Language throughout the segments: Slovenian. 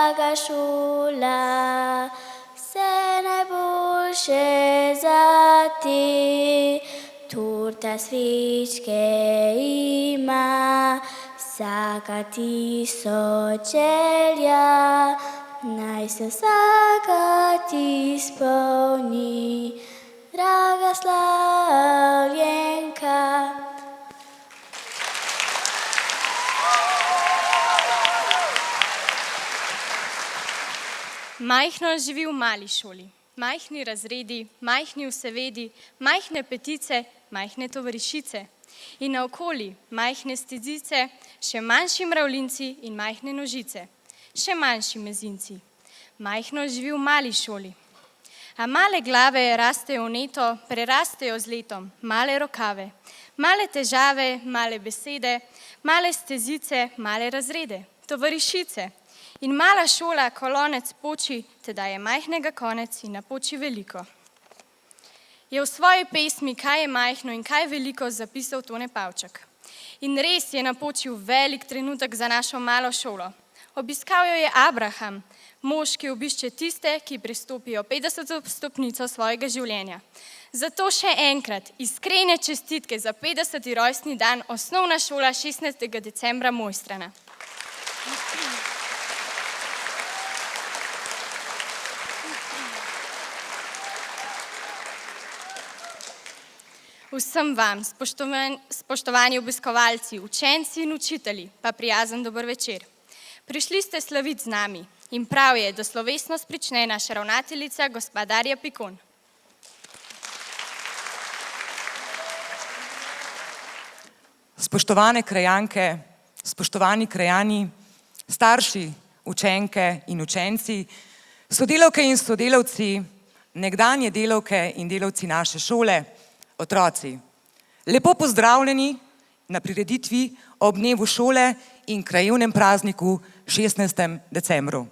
draga šola, vse najboljše za te. Torta svečke ima, vsaka tisoč želja, naj se vsaka ti izpolni, draga slavljenka. Majhno živi v mali šoli, majhni razredi, majhni vsevedi, majhne petice, majhne tovarišice. In naokoli majhne stezice, še manjši mravljinci in majhne nožice, še manjši mezinci. Majhno živi v mali šoli. A male glave rastejo vneto, prerastejo z letom, male rokave, male težave, male besede, male stezice, male razrede, tovarišice. In mala šola kolonec poči, teda je majhnega konec in napoči veliko. Je v svoji pesmi Kaj je majhno in kaj veliko zapisal Tone Pavček. In res je napočil velik trenutek za našo malo šolo. Obiskal jo je Abraham, mož, ki obišče tiste, ki prestopijo 50. stopnico svojega življenja. Zato še enkrat iskrene čestitke za 50. rojstni dan Osnovna šola 16. decembra Mojstrana. Vsem vam, spoštovani obiskovalci, učenci in učitelji, pa prijazen dober večer. Prišli ste slaviti z nami in prav je, da slovesnost prične naša ravnateljica, gospa Darja Pikon. Spoštovane krajanke, spoštovani krajani, starši, učenke in učenci, sodelavke in sodelavci, nekdanje delavke in delavci naše šole, otroci. Lepo pozdravljeni na prireditvi ob dnevu šole in krajevnem prazniku 16. decembru.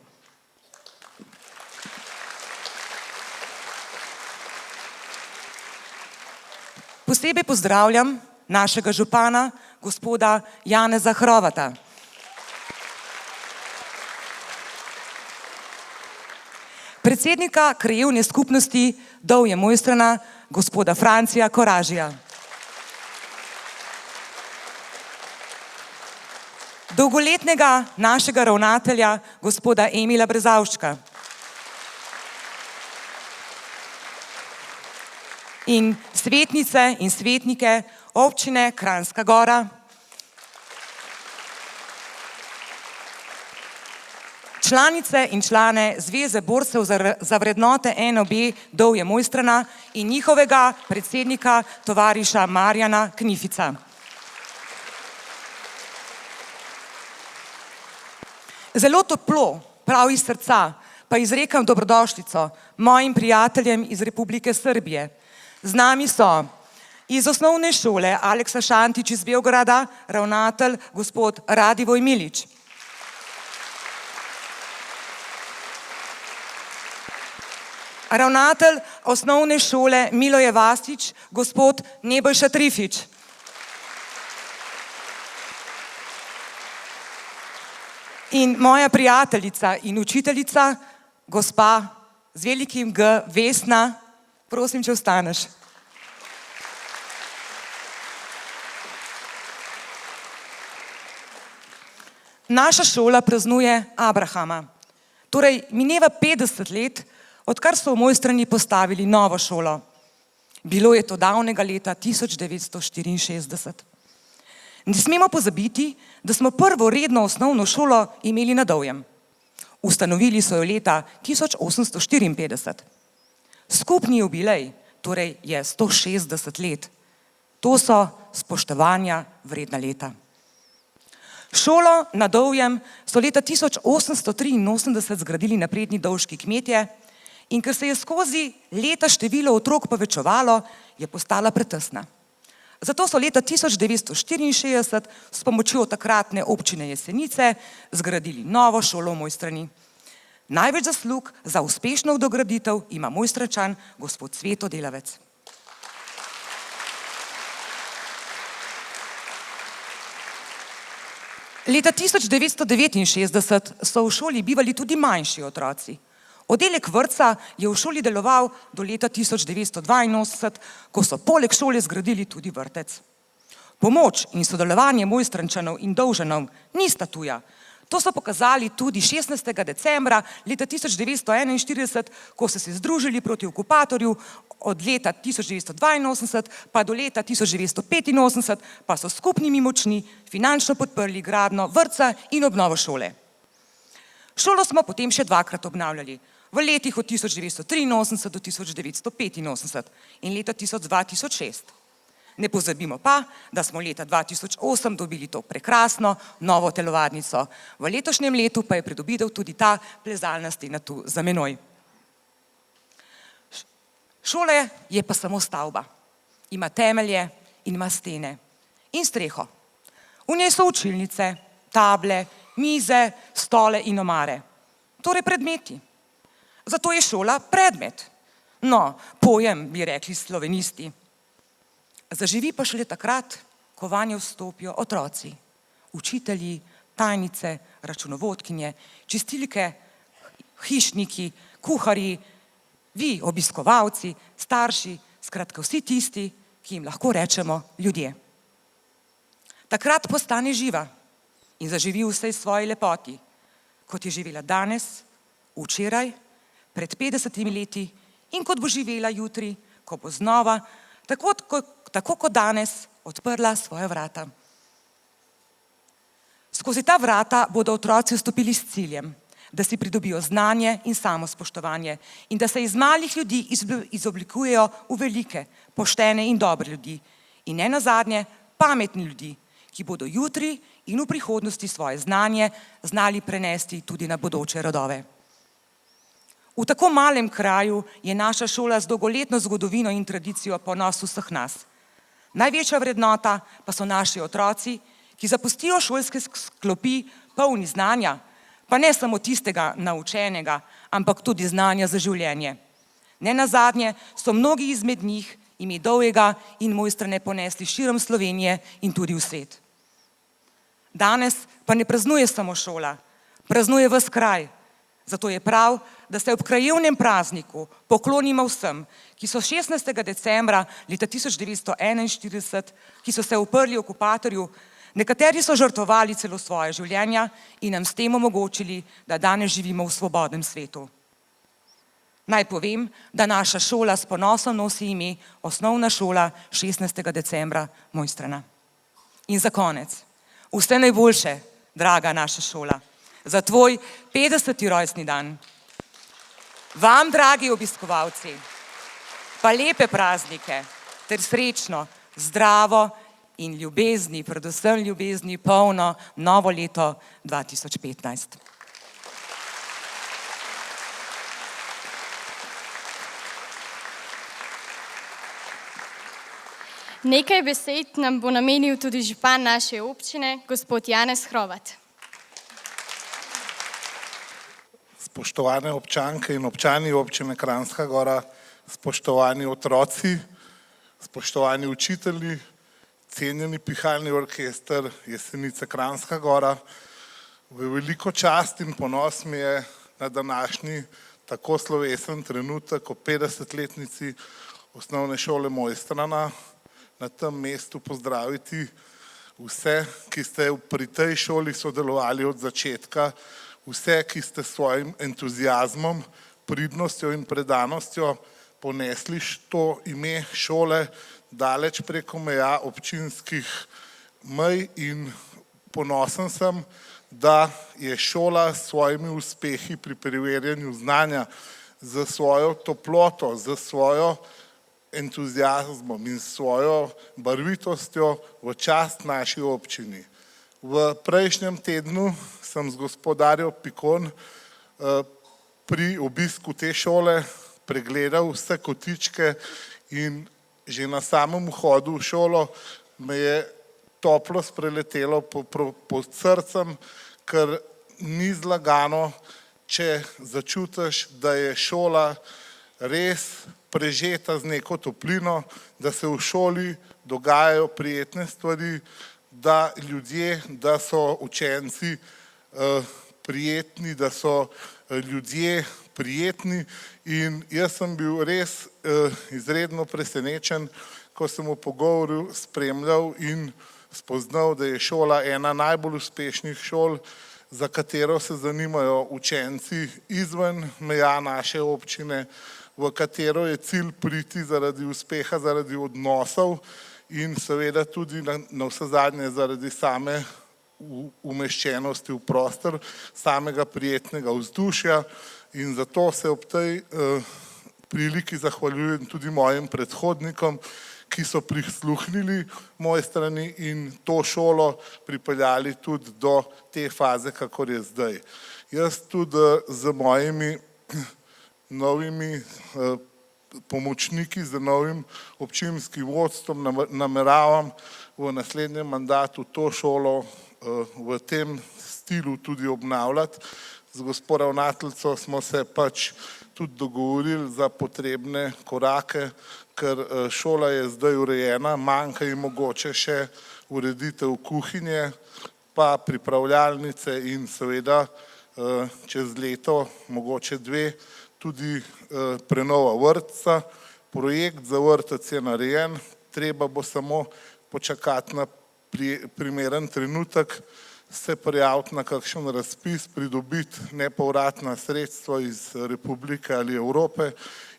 Posebej pozdravljam našega župana, gospoda Janeza Hrovata. Predsednika krajevne skupnosti Dovje Mojstrana, gospoda Francija Koražija. Dolgoletnega našega ravnatelja, gospoda Emila Brezavščka. In svetnice in svetnike občine Kranjska Gora, članice in člane Zveze borcev za vrednote NOB Dovje Mojstrana in njihovega predsednika tovariša Marjana Knifica. Zelo toplo, prav iz srca, pa izrekam dobrodošlico mojim prijateljem iz Republike Srbije. Z nami so iz osnovne šole Aleksa Šantič iz Beograda, ravnatelj gospod Radivoj Milič. Ravnatelj osnovne šole Miloje Vasič, gospod Nebojša Trifič. In moja prijateljica in učiteljica, gospa z velikim G, Vesna, prosim, če vstaneš. Naša šola praznuje Abrahama. Torej, mineva 50 let, odkar so v Mojstrani postavili novo šolo. Bilo je to davnega leta 1964. Ne smemo pozabiti, da smo prvo redno osnovno šolo imeli na Dovjem. Ustanovili so jo leta 1854. Skupni jubilej, torej je 160 let. To so spoštovanja vredna leta. Šolo na Dovjem so leta 1883 zgradili napredni dovški kmetje in ker se je skozi leta število otrok povečevalo, je postala pretesna. Zato so leta 1964 s pomočjo takratne občine Jesenice zgradili novo šolo v Mojstrani. Največ zaslug za uspešno dograditev ima Mojstračan gospod Cveto Delavec. Leta 1969 so v šoli bivali tudi manjši otroci. Oddelek vrtca je v šoli deloval do leta 1982, ko so poleg šole zgradili tudi vrtec. Pomoč in sodelovanje Mojstrančanov in Dovžanov nista tuja. To so pokazali tudi 16. decembra leta 1941, ko so se združili proti okupatorju, od leta 1982 pa do leta 1985 pa so skupnimi močmi finančno podprli gradnjo vrtca in obnovo šole. Šolo smo potem še dvakrat obnavljali, v letih od 1983 do 1985 in leta 2006. Ne pozabimo pa, da smo leta 2008 dobili to prekrasno novo telovadnico. V letošnjem letu pa je pridobitev tudi ta plezalna stena tu za menoj. Šola je pa samo stavba. Ima temelje in ima stene in streho. V njej so učilnice, table, mize, stole in omare. Torej predmeti. Zato je šola predmet. No, pojem, bi rekli slovenisti. Zaživi pa šele takrat, ko vanjo vstopijo otroci, učitelji, tajnice, računovodkinje, čistilke, hišniki, kuharji, vi, obiskovalci, starši, skratka vsi tisti, ki jim lahko rečemo ljudje. Takrat postane živa in zaživi v vsej svoji lepoti, kot je živela danes, včeraj, pred 50 leti in kot bo živela jutri, ko bo znova, tako kot danes, odprla svoja vrata. Skozi ta vrata bodo otroci vstopili s ciljem, da si pridobijo znanje in samospoštovanje in da se iz malih ljudi izoblikujejo v velike, poštene in dobre ljudi in ne nazadnje pametni ljudi, ki bodo jutri in v prihodnosti svoje znanje znali prenesti tudi na bodoče rodove. V tako malem kraju je naša šola z dolgoletno zgodovino in tradicijo ponos vseh nas. Največja vrednota pa so naši otroci, ki zapustijo šolske klopi polni znanja, pa ne samo tistega naučenega, ampak tudi znanja za življenje. Ne nazadnje so mnogi izmed njih ime Dolgega in Mojstrane ponesli širom Slovenije in tudi v svet. Danes pa ne praznuje samo šola, praznuje ves kraj. Zato je prav, da se ob krajevnem prazniku poklonimo vsem, ki so 16. decembra leta 1941, ki so se uprli okupatorju, nekateri so žrtvovali celo svoje življenja in nam s tem omogočili, da danes živimo v svobodnem svetu. Naj povem, da naša šola s ponosom nosi ime Osnovna šola 16. decembra Mojstrana. In za konec, vse najboljše, draga naša šola, za tvoj 50. rojstni dan. Vam, dragi obiskovalci, pa lepe praznike, ter srečno, zdravo in ljubezni, predvsem ljubezni polno novo leto 2015. Nekaj besed nam bo namenil tudi župan naše občine, gospod Janez Hrovat. Spoštovane občanke in občani občine Kranjska Gora, spoštovani otroci, spoštovani učitelji, cenjeni pihalni orkester Jesenice Kranjska Gora, v veliko čast in ponos mi je na današnji tako slovesen trenutek o 50-letnici Osnovne šole Mojstrana na tem mestu pozdraviti vse, ki ste pri tej šoli sodelovali od začetka, vse, ki ste s svojim entuziazmom, pridnostjo in predanostjo ponesli to ime šole daleč preko meja občinskih mej in ponosen sem, da je šola s svojimi uspehi pri preverjanju znanja, z svojo toploto, z svojo entuziazmom in svojo barvitostjo v čast naši občini. V prejšnjem tednu sem z gospodarjo Pikon pri obisku te šole pregledal vse kotičke in že na samem vhodu v šolo me je toplo spreletelo pod srcem, ker ni zlagano, če začutiš, da je šola res prežeta z neko toplino, da se v šoli dogajajo prijetne stvari, da ljudje, da so učenci prijetni, da so ljudje prijetni in jaz sem bil res izredno presenečen, ko sem v pogovoru spremljal in spoznal, da je šola ena najbolj uspešnih šol, za katero se zanimajo učenci izven meja naše občine, v katero je cilj priti zaradi uspeha, zaradi odnosov in seveda tudi navsezadnje zaradi same umeščenosti v prostor, samega prijetnega vzdušja in zato se ob tej priliki zahvaljujem tudi mojim predhodnikom, ki so prisluhnili moje strani in to šolo pripeljali tudi do te faze, kakor je zdaj. Jaz tudi z mojimi novimi pomočniki, z novim občinskim vodstvom nameravam v naslednjem mandatu to šolo v tem stilu tudi obnavljati. Z gospo ravnateljico smo se pač tudi dogovorili za potrebne korake, ker šola je zdaj urejena, manjka ji mogoče še ureditev kuhinje, pa pripravljalnice in seveda čez leto, mogoče dve, tudi prenova vrtca. Projekt za vrtec je narejen, treba bo samo počakati na primeren trenutek, se prijaviti na kakšen razpis, pridobiti nepovratna sredstva iz Republike ali Evrope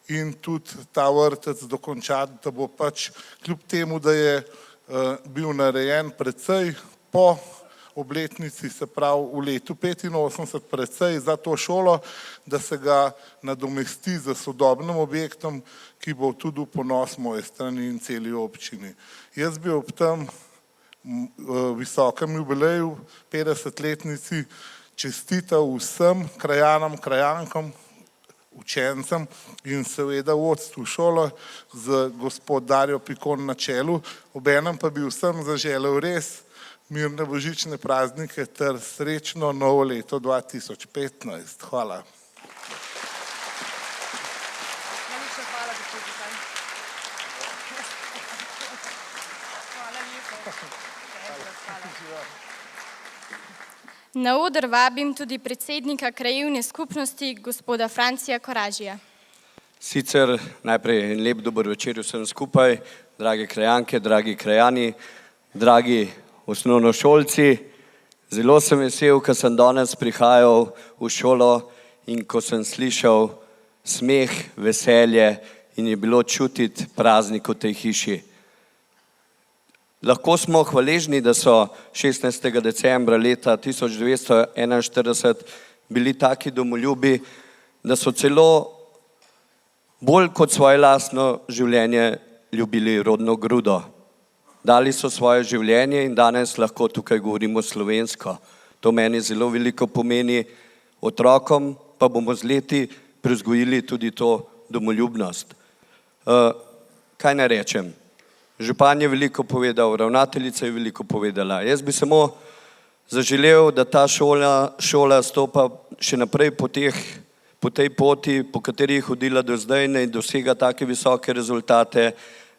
in tudi ta vrtec dokončati, da bo pač kljub temu, da je bil narejen precej po obletnici, se pravi v letu 85, precej za to šolo, da se ga nadomesti z sodobnim objektom, ki bo tudi v ponos moje strani in celi občini. Jaz bi ob tem visokem jubileju, 50-letnici, čestital vsem krajanom, krajankom, učencem in seveda vodstvu šole z gospod Darjo Pikon na čelu. Obenem pa bi vsem zaželel res mirne božične praznike ter srečno novo leto 2015. Hvala. Na oder vabim tudi predsednika krajevne skupnosti, gospoda Francija Koražija. Sicer najprej lep dober večer vsem skupaj, drage krajanke, dragi krajani, dragi osnovnošolci. Zelo sem vesel, ko sem danes prihajal v šolo in ko sem slišal smeh, veselje in je bilo čutiti praznik v tej hiši. Lahko smo hvaležni, da so 16. decembra leta 1941 bili taki domoljubi, da so celo bolj kot svoje lastno življenje ljubili rodno grudo. Dali so svoje življenje in danes lahko tukaj govorimo slovensko. To meni zelo veliko pomeni, otrokom pa bomo z leti privzgojili tudi to domoljubnost. Kaj naj rečem? Župan je veliko povedal, ravnateljica je veliko povedala. Jaz bi samo zaželel, da ta šola stopa še naprej po tej poti, po kateri je hodila do zdaj, naj dosega take visoke rezultate,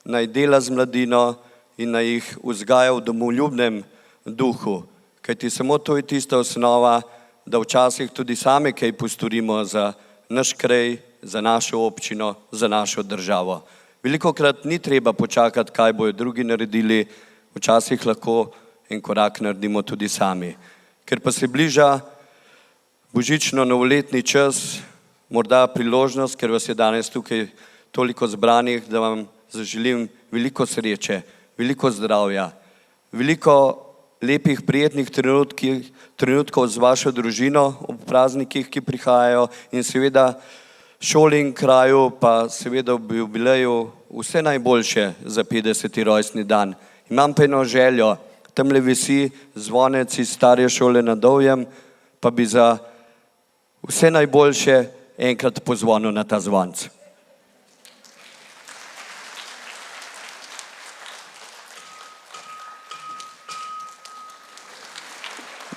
naj dela z mladino in naj jih vzgaja v domoljubnem duhu. Kajti samo to je tista osnova, da včasih tudi sami kaj postorimo za naš kraj, za našo občino, za našo državo. Velikokrat ni treba počakati, kaj bojo drugi naredili, včasih lahko en korak naredimo tudi sami. Ker pa se bliža božično-novoletni čas, morda priložnost, ker vas je danes tukaj toliko zbranih, da vam zaželim veliko sreče, veliko zdravja, veliko lepih, prijetnih trenutkov z vašo družino ob praznikih, ki prihajajo in seveda šoli in kraju, pa seveda v jubileju vse najboljše za 50. rojstni dan. Imam pa eno željo, tamle visi zvonec iz stare šole na Dovjem, pa bi za vse najboljše enkrat pozvonil na ta zvonc.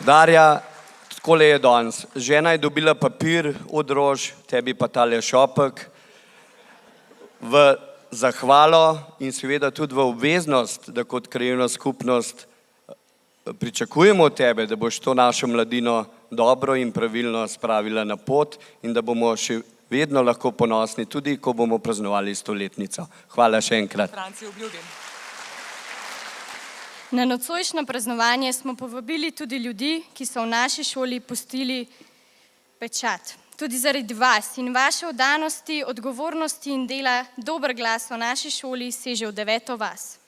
Darja, takole je danes. Žena je dobila papir od rož, tebi pa tale šopek. V zahvalo in seveda tudi v obveznost, da kot krajevna skupnost pričakujemo od tebe, da boš to našo mladino dobro in pravilno spravila na pot in da bomo še vedno lahko ponosni, tudi ko bomo praznovali 100-letnico. Hvala še enkrat. Franci, obljubim. Na nocojšnjo praznovanje smo povabili tudi ljudi, ki so v naši šoli pustili pečat. Tudi zaradi vas in vaše oddanosti, odgovornosti in dela dober glas v naši šoli seže v 9. vas.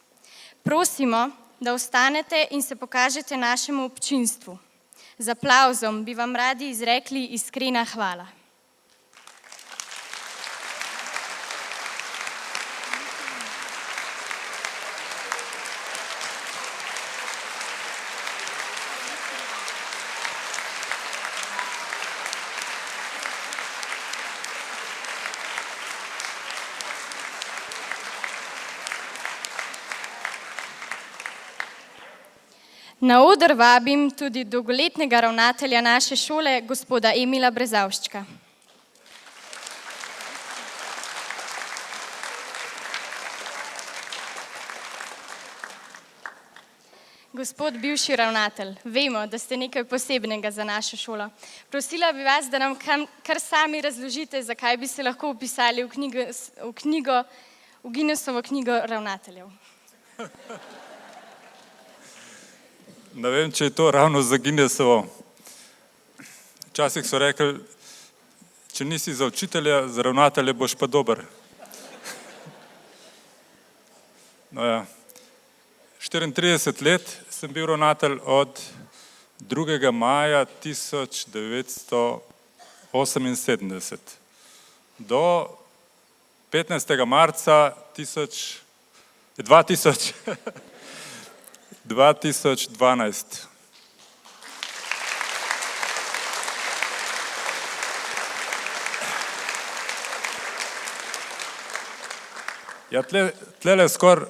Prosimo, da ostanete in se pokažete našemu občinstvu. Z aplavzom bi vam radi izrekli iskrena hvala. Na oder vabim tudi dolgoletnega ravnatelja naše šole, gospoda Emila Brezavščka. Gospod bivši ravnatelj, vemo, da ste nekaj posebnega za našo šolo. Prosila bi vas, da nam kar sami razložite, zakaj bi se lahko vpisali v Guinnessovo knjigo ravnateljev. Ne vem, če je to ravno za Guinnessovo. Včasih so rekli, če nisi za učitelja, za ravnatelja boš pa dober. No ja, 34 let sem bil ravnatelj od 2. maja 1978 do 15. marca 2012. Ja, tlele skoraj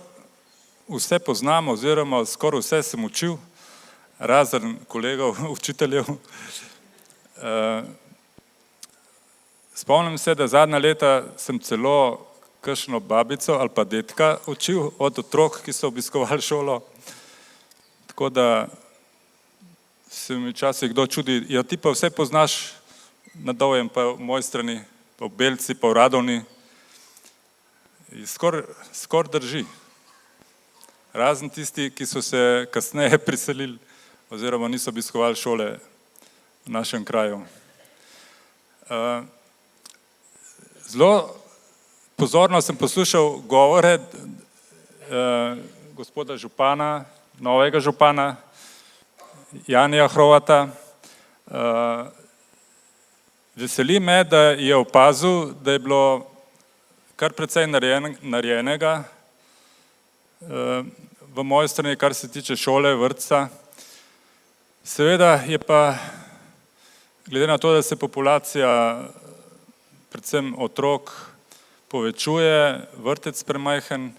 vse poznam, oziroma skoraj vse sem učil, razen kolegov, učiteljev. Spomnim se, da zadnja leta sem celo kakšno babico ali pa detka učil od otrok, ki so obiskovali šolo. Tako da se mi včasih kdo čudi, ja ti pa vse poznaš na Doljem, pa v moji strani, pa v Belci, pa v Radovni. Skoraj drži. Razen tisti, ki so se kasneje priselili oziroma niso obiskovali šole v našem kraju. Zelo pozorno sem poslušal govore gospoda župana, novega župana, Janija Hrovata. Veseli me, da je opazil, da je bilo kar precej narejenega v moji strani, kar se tiče šole, vrtca. Seveda je pa, glede na to, da se populacija, predvsem otrok, povečuje, vrtec premajhen,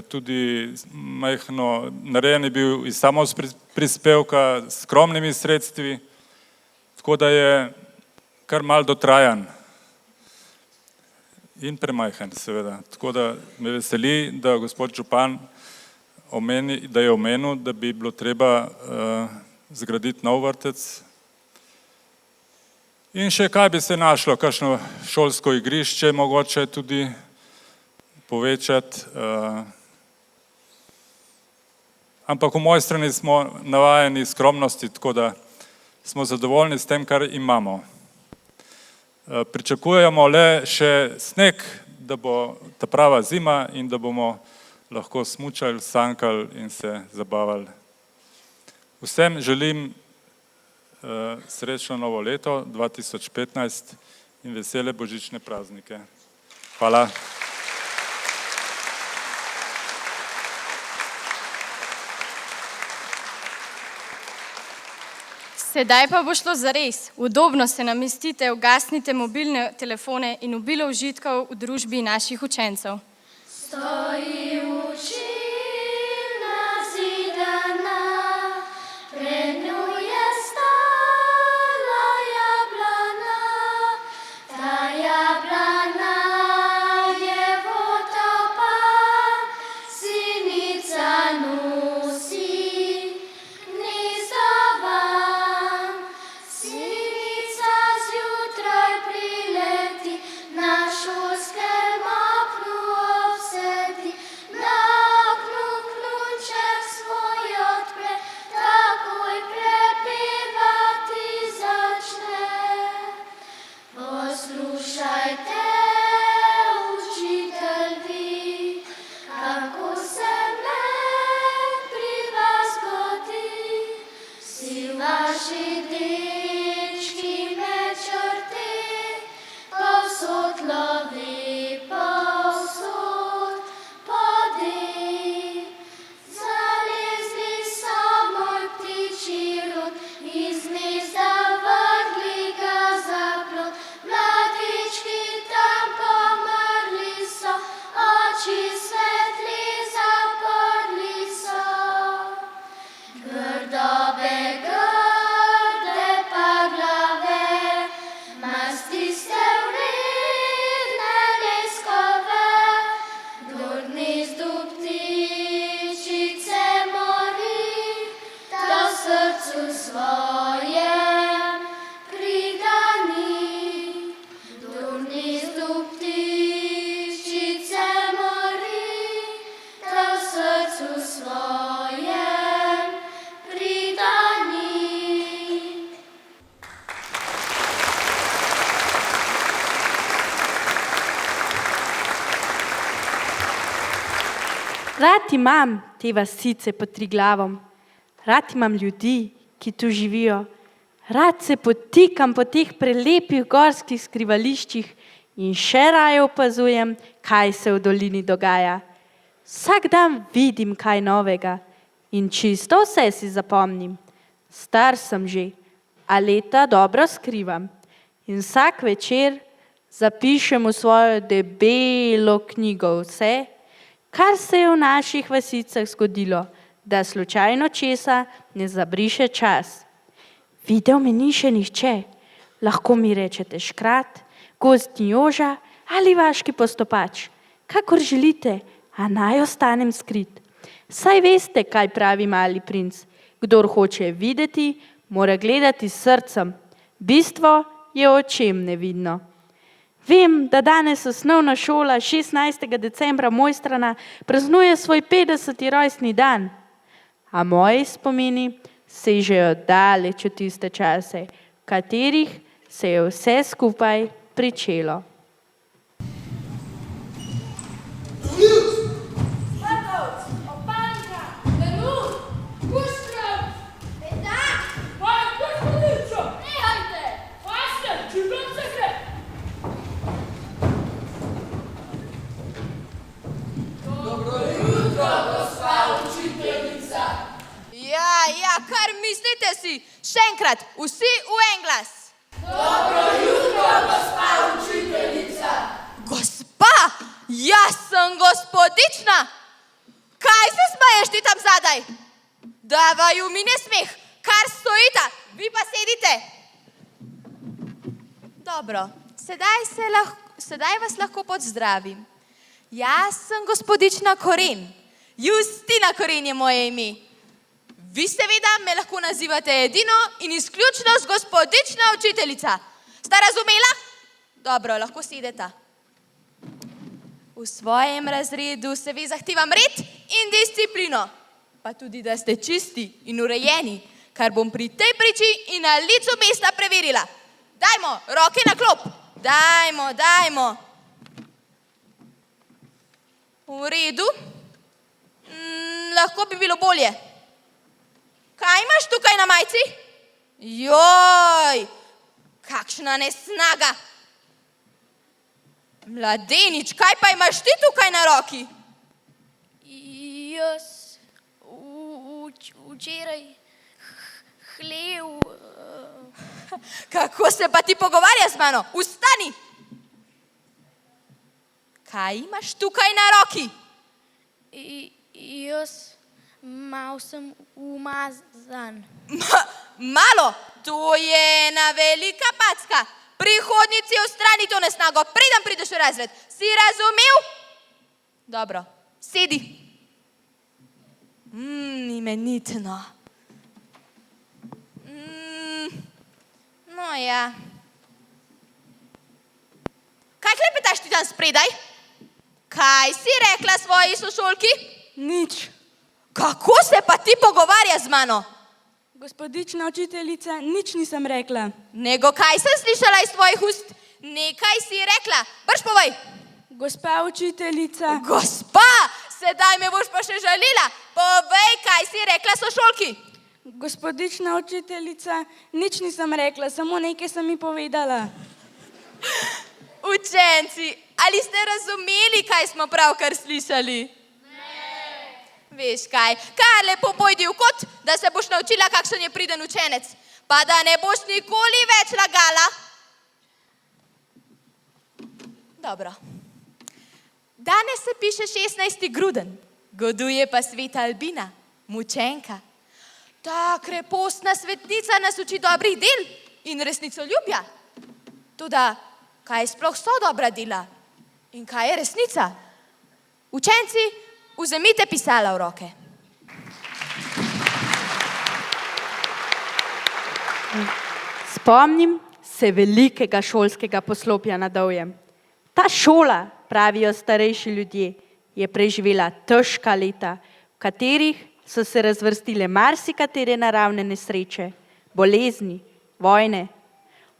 tudi majhno narejen je bil iz samoprispevka s skromnimi sredstvi, tako da je kar malo dotrajan in premajhen seveda. Tako da me veseli, da gospod župan da je omenil, da bi bilo treba zgraditi nov vrtec. In še kaj bi se našlo, kakšno šolsko igrišče, mogoče tudi povečati. Ampak v moji strani smo navajeni skromnosti, tako da smo zadovoljni s tem, kar imamo. Pričakujemo le še sneg, da bo ta prava zima in da bomo lahko smučali, sankali in se zabavali. Vsem želim srečno novo leto 2015 in vesele božične praznike. Hvala. Sedaj pa bo šlo zares. Udobno se namestite, ugasnite mobilne telefone in obilo užitkov v družbi naših učencev. Stoji učilna zidana, pred njo je stala jablana, ta jablana je votopan, sinica nosi, Rad imam te vasice pod Triglavom, rad imam ljudi, ki tu živijo, rad se potikam po teh prelepih gorskih skrivališčih in še raje opazujem, kaj se v dolini dogaja. Vsak dan vidim kaj novega in čisto vse si zapomnim. Star sem že, a leta dobro skrivam in vsak večer zapišem v svojo debelo knjigo vse, kar se je v naših vasicah zgodilo, da slučajno česa ne zabriše čas. Videl me ni še nihče, lahko mi rečete škrat, gozdni joža ali vaški postopač, kakor želite, a naj ostanem skrit. Saj veste, kaj pravi mali princ, kdor hoče videti, mora gledati s srcem, bistvo je očem nevidno. Vem, da danes osnovna šola 16. decembra Mojstrana praznuje svoj 50. rojstni dan, a moji spomini sežejo daleč v tiste čase, v katerih se je vse skupaj pričelo. Ja, kar mislite si? Še enkrat, vsi v en glas. Dobro jutro, gospa učiteljica. Gospa, jaz sem gospodična. Kaj se smeješ ti tam zadaj? Da vaju mi ne smeh, kar stojita, vi pa sedite. Dobro, sedaj vas lahko pozdravim. Jaz sem gospodična Koren, Justina Koren je moje ime. Vi seveda me lahko nazivate edino in izključno z gospodična učiteljica. Sta razumela? Dobro, lahko sedeta. V svojem razredu se vi zahtevam red in disciplino, pa tudi, da ste čisti in urejeni, kar bom pri tej priči in na licu mesta preverila. Dajmo, roke na klop. Dajmo. V redu. Lahko bi bilo bolje. Kaj imaš tukaj na majci? Joj, kakšna nesnaga. Mladenič, kaj pa imaš ti tukaj na roki? Jaz včeraj hlev. Kako se pa ti pogovarja z mano? Vstani. Kaj imaš tukaj na roki? Jaz mal sem umazan. Malo, to je ena velika packa. Prihodnici odstrani to nesnago, preden prideš v razred. Si razumel? Dobro, sedi. Imenitno. No ja. Kaj klepetaš ti tam spredaj? Kaj si rekla svoji sošolki? Nič. Kako se pa ti pogovarja z mano? Gospodična učiteljica, nič nisem rekla. Nego kaj sem slišala iz tvojih ust? Nekaj si rekla. Brž povej. Gospa učiteljica. Gospa, sedaj me boš pa še žalila. Povej, kaj si rekla sošolki. Gospodična učiteljica, nič nisem rekla, samo nekaj sem mi povedala. Učenci, ali ste razumeli, kaj smo pravkar slišali? Veš kaj, kar lepo pojdi v kot, da se boš naučila, kakšen je priden učenec, pa da ne boš nikoli več lagala. Dobro. Danes se piše 16. gruden, goduje pa sveta Albina, mučenka. Ta krepostna svetnica nas uči dobrih del in resnicoljubja. Toda, kaj sploh so dobra dela in kaj je resnica? Učenci, vzemite pisala v roke. Spomnim se velikega šolskega poslopja na Dovjem. Ta šola, pravijo starejši ljudje, je preživela težka leta, v katerih so se razvrstile marsikatere naravne nesreče, bolezni, vojne.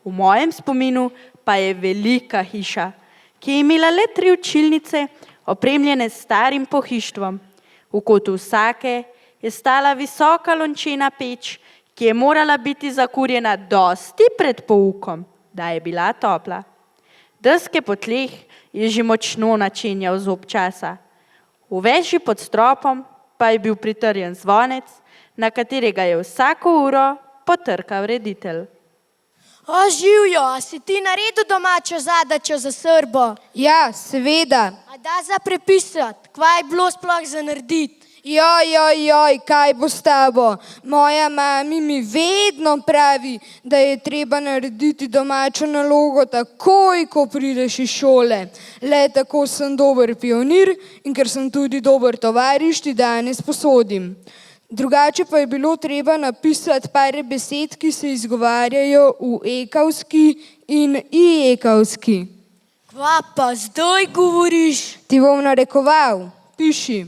V mojem spominu pa je velika hiša, ki je imela le 3 učilnice, opremljene s starim pohištvom. V kotu vsake je stala visoka lončena peč, ki je morala biti zakurjena dosti pred poukom, da je bila topla. Deske po tleh je že močno načenjal zob časa. V veži pod stropom pa je bil pritrjen zvonec, na katerega je vsako uro potrkal reditelj. O, živjo, a si ti naredil domačo zadačo za Srbo? Ja, seveda. A da za prepisati, kva je bilo sploh za narediti? Joj, kaj bo s tabo? Moja mami mi vedno pravi, da je treba narediti domačo nalogo takoj, ko prideš iz šole. Le tako sem dober pionir in ker sem tudi dober tovariš, ti danes posodim. Drugače pa je bilo treba napisati par besed, ki se izgovarjajo v ekavski in i-ekavski. Kva pa zdaj govoriš? Ti bom narekoval, piši.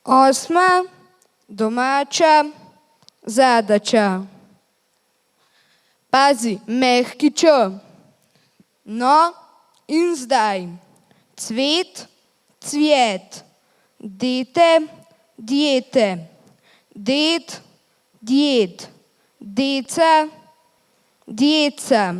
Osma domača zadača. Pazi, mehki č. No in zdaj. Cvet, cvet. Dete, diete. Ded, died. Deca, djeca.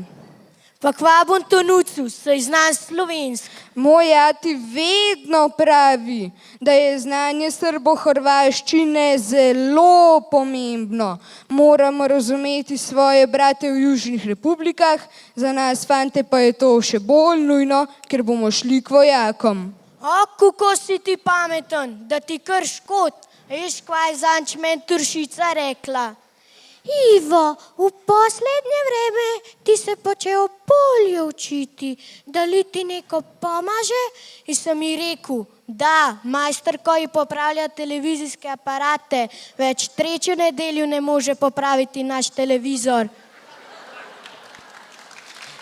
Pa kva bom to nucil, saj znam slovensk. Moj ati vedno pravi, da je znanje srbo-hrvaščine zelo pomembno. Moramo razumeti svoje brate v južnih republikah, za nas fante pa je to še bolj nujno, ker bomo šli k vojakom. O, kako si ti pameten, da ti kar škod. Veš, kva je zanč meni Turšica rekla? Ivo, v poslednje vreme ti se počeo bolje učiti, da li ti neko pomaže? In sem ji rekel, da, majster, ko ji popravlja televizijske aparate, več trečjo nedeljo ne može popraviti naš televizor.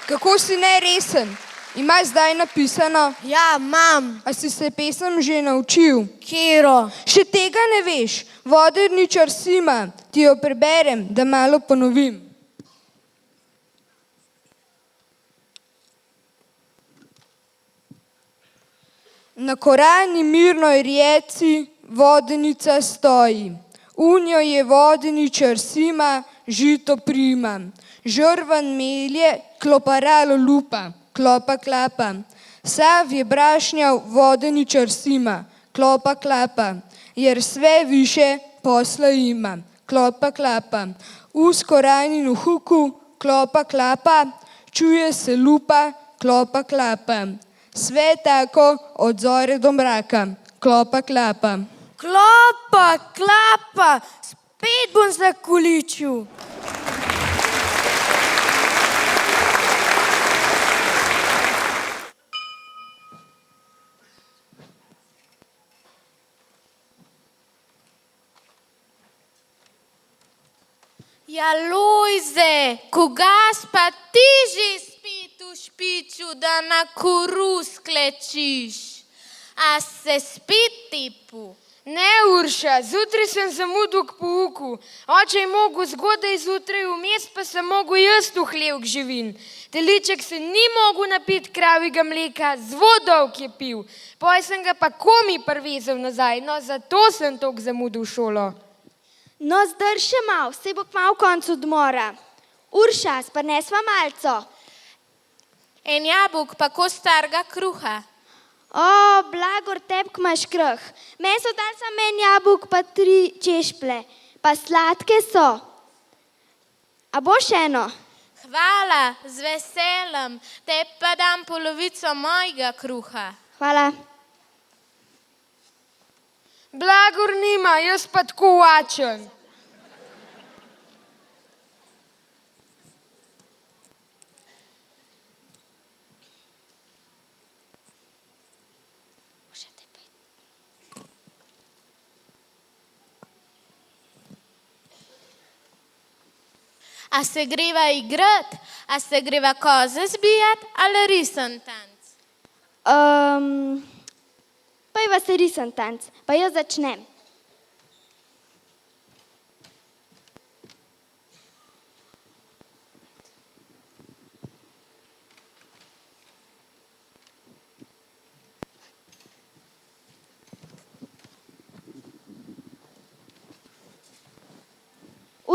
Kako si neresen? Imaš zdaj napisano? Ja, imam. A si se pesem že naučil? Kero? Še tega ne veš. Vodeničar Sima, ti jo preberem, da malo ponovim. Na korani mirnoj rijeci vodenica stoji. U njoj je vodeničar Sima, žito prima. Žrvan melje, kloparalo lupa, klopa klapa. Sav je brašnjav vodeničar Sima, klopa klapa. Jer sve više posla ima, klopa klapa. U skoraninu huku, klopa klapa, čuje se lupa, klopa klapa. Sve tako od zore do mraka, klopa klapa. Klopa, klapa, spet bom zakuličil. Ja, Lojze, koga pa ti že spet v špiču, da na koru sklečiš? A se spet tepu? Ne, Urša, zjutraj sem zamudil k pouku. Oče je mogel zgodaj zjutraj, vmes pa sem mogel jaz v hlevk živin. Teliček se ni mogel napiti kravjega mleka, z vodov je pil. Poj sem ga pa komi privezal nazaj, no zato sem toliko zamudil v šolo. No, zdaj še mal, sej bo kmalu konec odmora. Urša, sprinesva malco. En jabolk pa ko starega kruha. O, blagor, tebk imaš krh. Meni so dali samo en jabolk pa 3 češplje. Pa sladke so. A boš eno? Hvala, z veseljem. Te pa dam polovico mojega kruha. Hvala. Blagor nima, jaz pa tako vačen. A se greva igrat, a se greva koze zbijat ali risen tanc? Pojva se risen tanc, pa jaz začnem.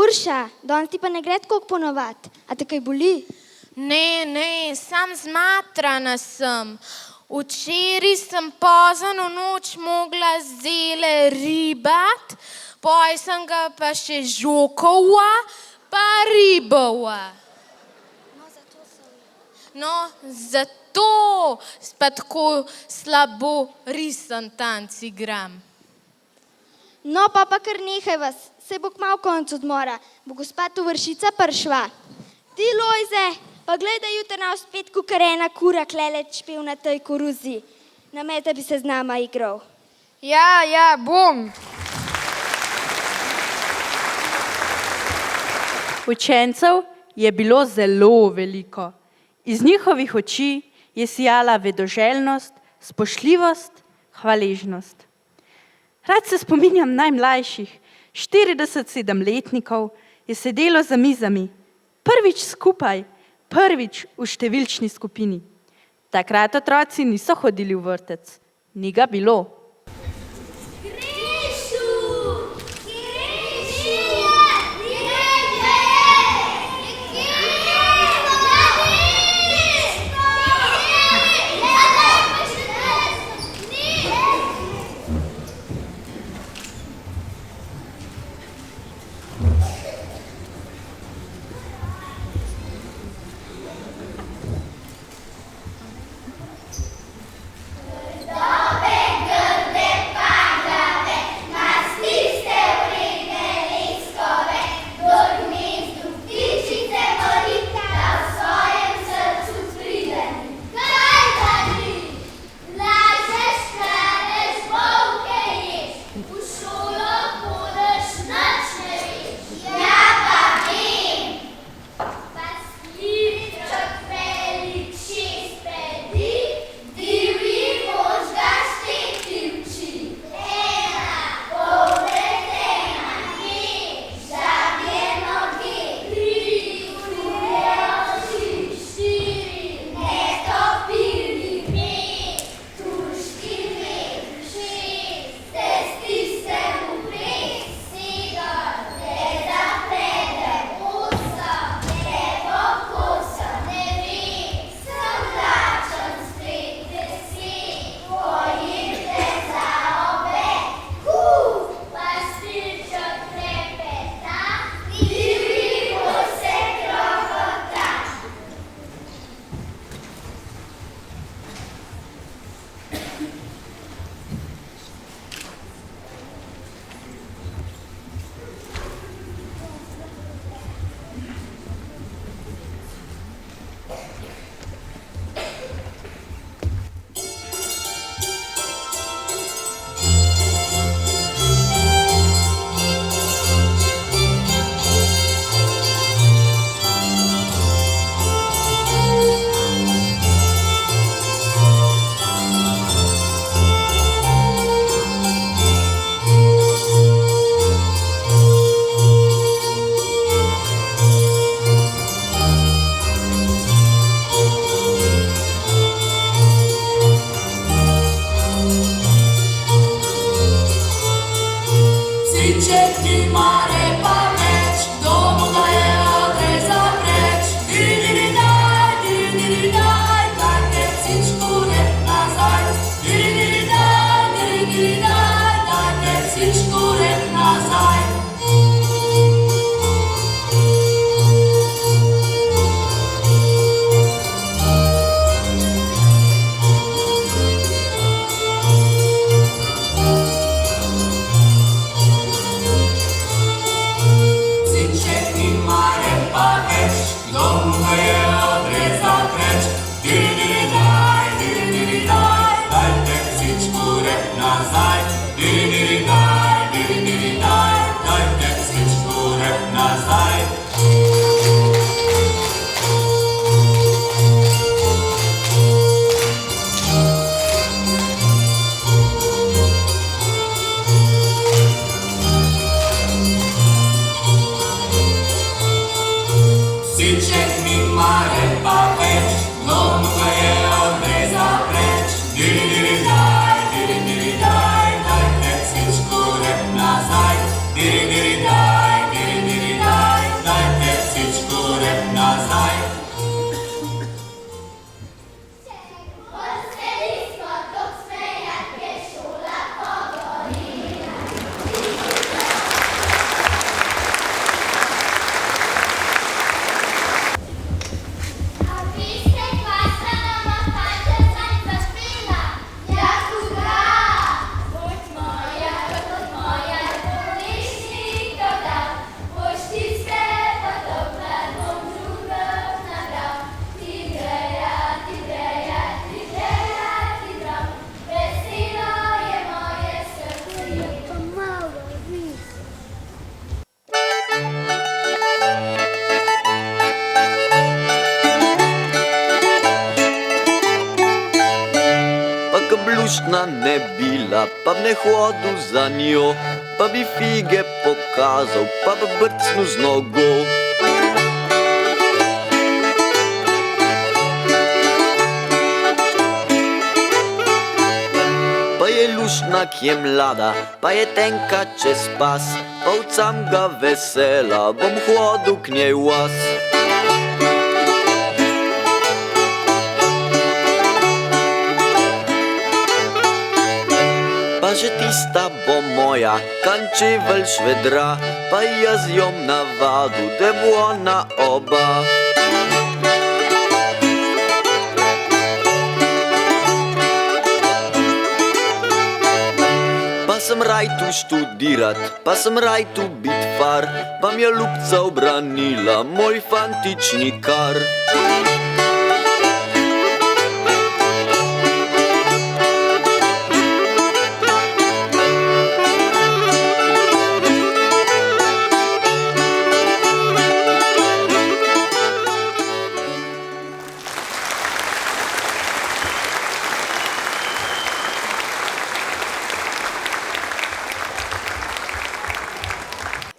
Urša, danes ti pa ne gre tako ponovat. A te kaj boli? Ne, sam zmatrana sem. Včeraj sem pozno v noč mogla zele ribat, poj sem ga pa še žokova, pa ribova. No, zato pa tako slabo risen tanc igram. No, pa kar nehaj vas, se bo kmalu konec odmora, bo gospa tovarišica prišla. Ti, Lojze, pa gledaj jutra spet kakor ena kura klele špel na tej koruzi. Nameta bi se z nama igral. Ja, bom. Učencev je bilo zelo veliko. Iz njihovih oči je sijala vedoželjnost, spoštljivost, hvaležnost. Rad se spominjam najmlajših, 47-letnikov je sedelo za mizami, prvič skupaj, prvič v številčni skupini. Takrat otroci niso hodili v vrtec, ni ga bilo. Diri diri dai, luštna ne bila, pa bi ne hodil za njo, pa bi fige pokazal, pa bi brcnil z nogo. Pa je luštna, ki je mlada, pa je tenka čez pas, pa od samega vesela bom hodil k njej v vas. Pa že tista bo moja, kančevelj švedra, pa jaz jo navadu, da bo ona oba. Pa sem raj tu študirat, pa sem raj tu bit far, pa mi je ljubca obranila, moj fantični kar.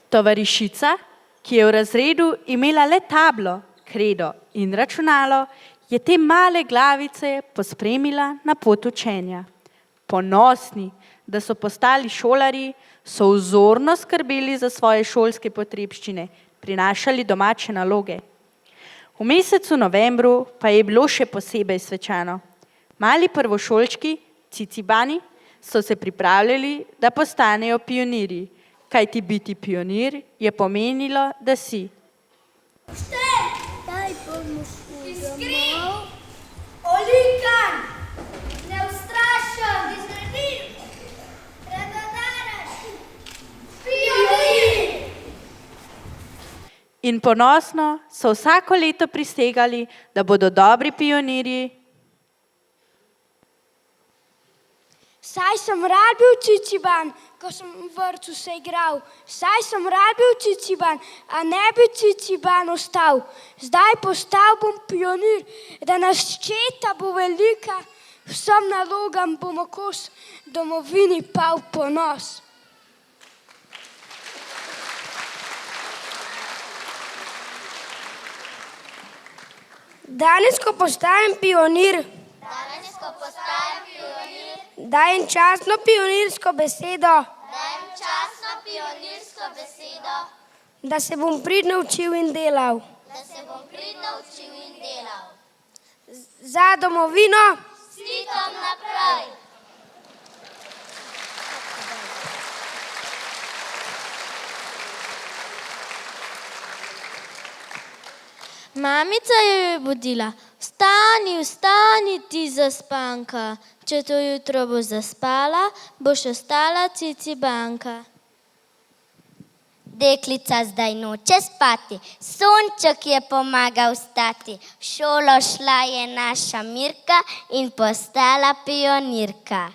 Tovarišica, ki je v razredu imela le tablo, kredo in računalo, je te male glavice pospremila na pot učenja. Ponosni, da so postali šolarji, so vzorno skrbeli za svoje šolske potrebščine, prinašali domače naloge. V mesecu novembru pa je bilo še posebej svečano. Mali prvošolčki, cicibani, so se pripravljali, da postanejo pionirji. Kajti biti pionir je pomenilo, da si iskren, olikan, neustrašen, izredil, radodaren, pionir. In ponosno so vsako leto prisegali, da bodo dobri pionirji. Saj sem rad bil ciciban, ko sem v vrtcu se igral. Saj sem rad bil ciciban, a ne bi ciciban ostal. Zdaj postal bom pionir, da nas ščeta bo velika, vsem nalogam bomo kos, domovini pa v ponos. Danes, ko postajam pionir, dajem častno pionirsko besedo, da se bom pridno učil in delal. Za domovino, Slikom naprej. Mamica jo je budila. Vstani, vstani ti zaspanka. Če to jutro boš zaspala, boš ostala cicibanka. Deklica zdaj noče spati, sonček je pomagal vstati. V šolo šla je naša Mirka in postala pionirka.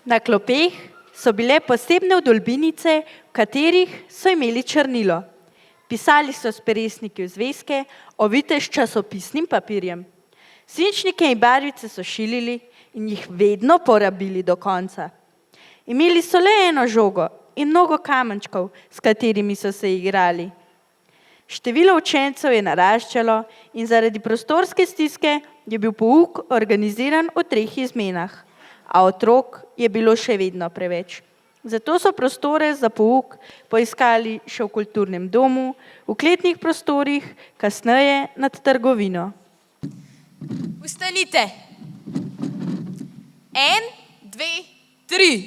Na klopeh so bile posebne vdolbinice, v katerih so imeli črnilo. Pisali so s peresniki v zvezke, ovite s časopisnim papirjem. Svinčnike in barvice so šilili in jih vedno porabili do konca. Imeli so le eno žogo in mnogo kamenčkov, s katerimi so se igrali. Število učencev je naraščalo in zaradi prostorske stiske je bil pouk organiziran v 3 izmenah. A otrok je bilo še vedno preveč. Zato so prostore za pouk poiskali še v kulturnem domu, v kletnih prostorih, kasneje nad trgovino. Vstanite. 1, 2, 3.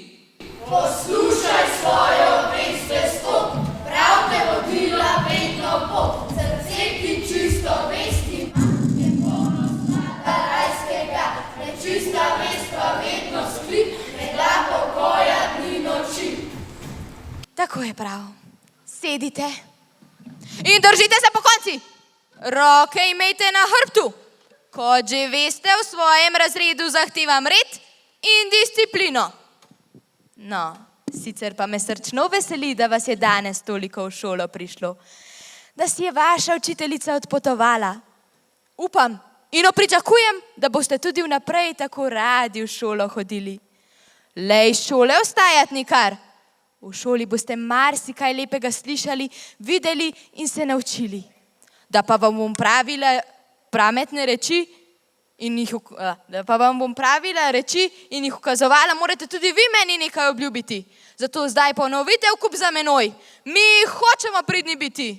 Poslušaj svojo vest, stop, prav te vodila vedno pot, srce ki čisto vesti, je ponosna rajskega, nečista vest pa vedno skli, ne da pokoja dni noči. Tako je prav. Sedite in držite se pokonci. Roke imejte na hrbtu. Kot že veste, v svojem razredu zahtevam red in disciplino. No, sicer pa me srčno veseli, da vas je danes toliko v šolo prišlo, da si je vaša učiteljica odpotovala. Upam in pričakujem, da boste tudi vnaprej tako radi v šolo hodili. Le iz šole ostajati nikar. V šoli boste marsikaj lepega slišali, videli in se naučili. Da pa vam bom pravila pametne reči in jih ukazovala, morate tudi vi meni nekaj obljubiti. Zato zdaj ponovite vkup za menoj. Mi hočemo pridni biti.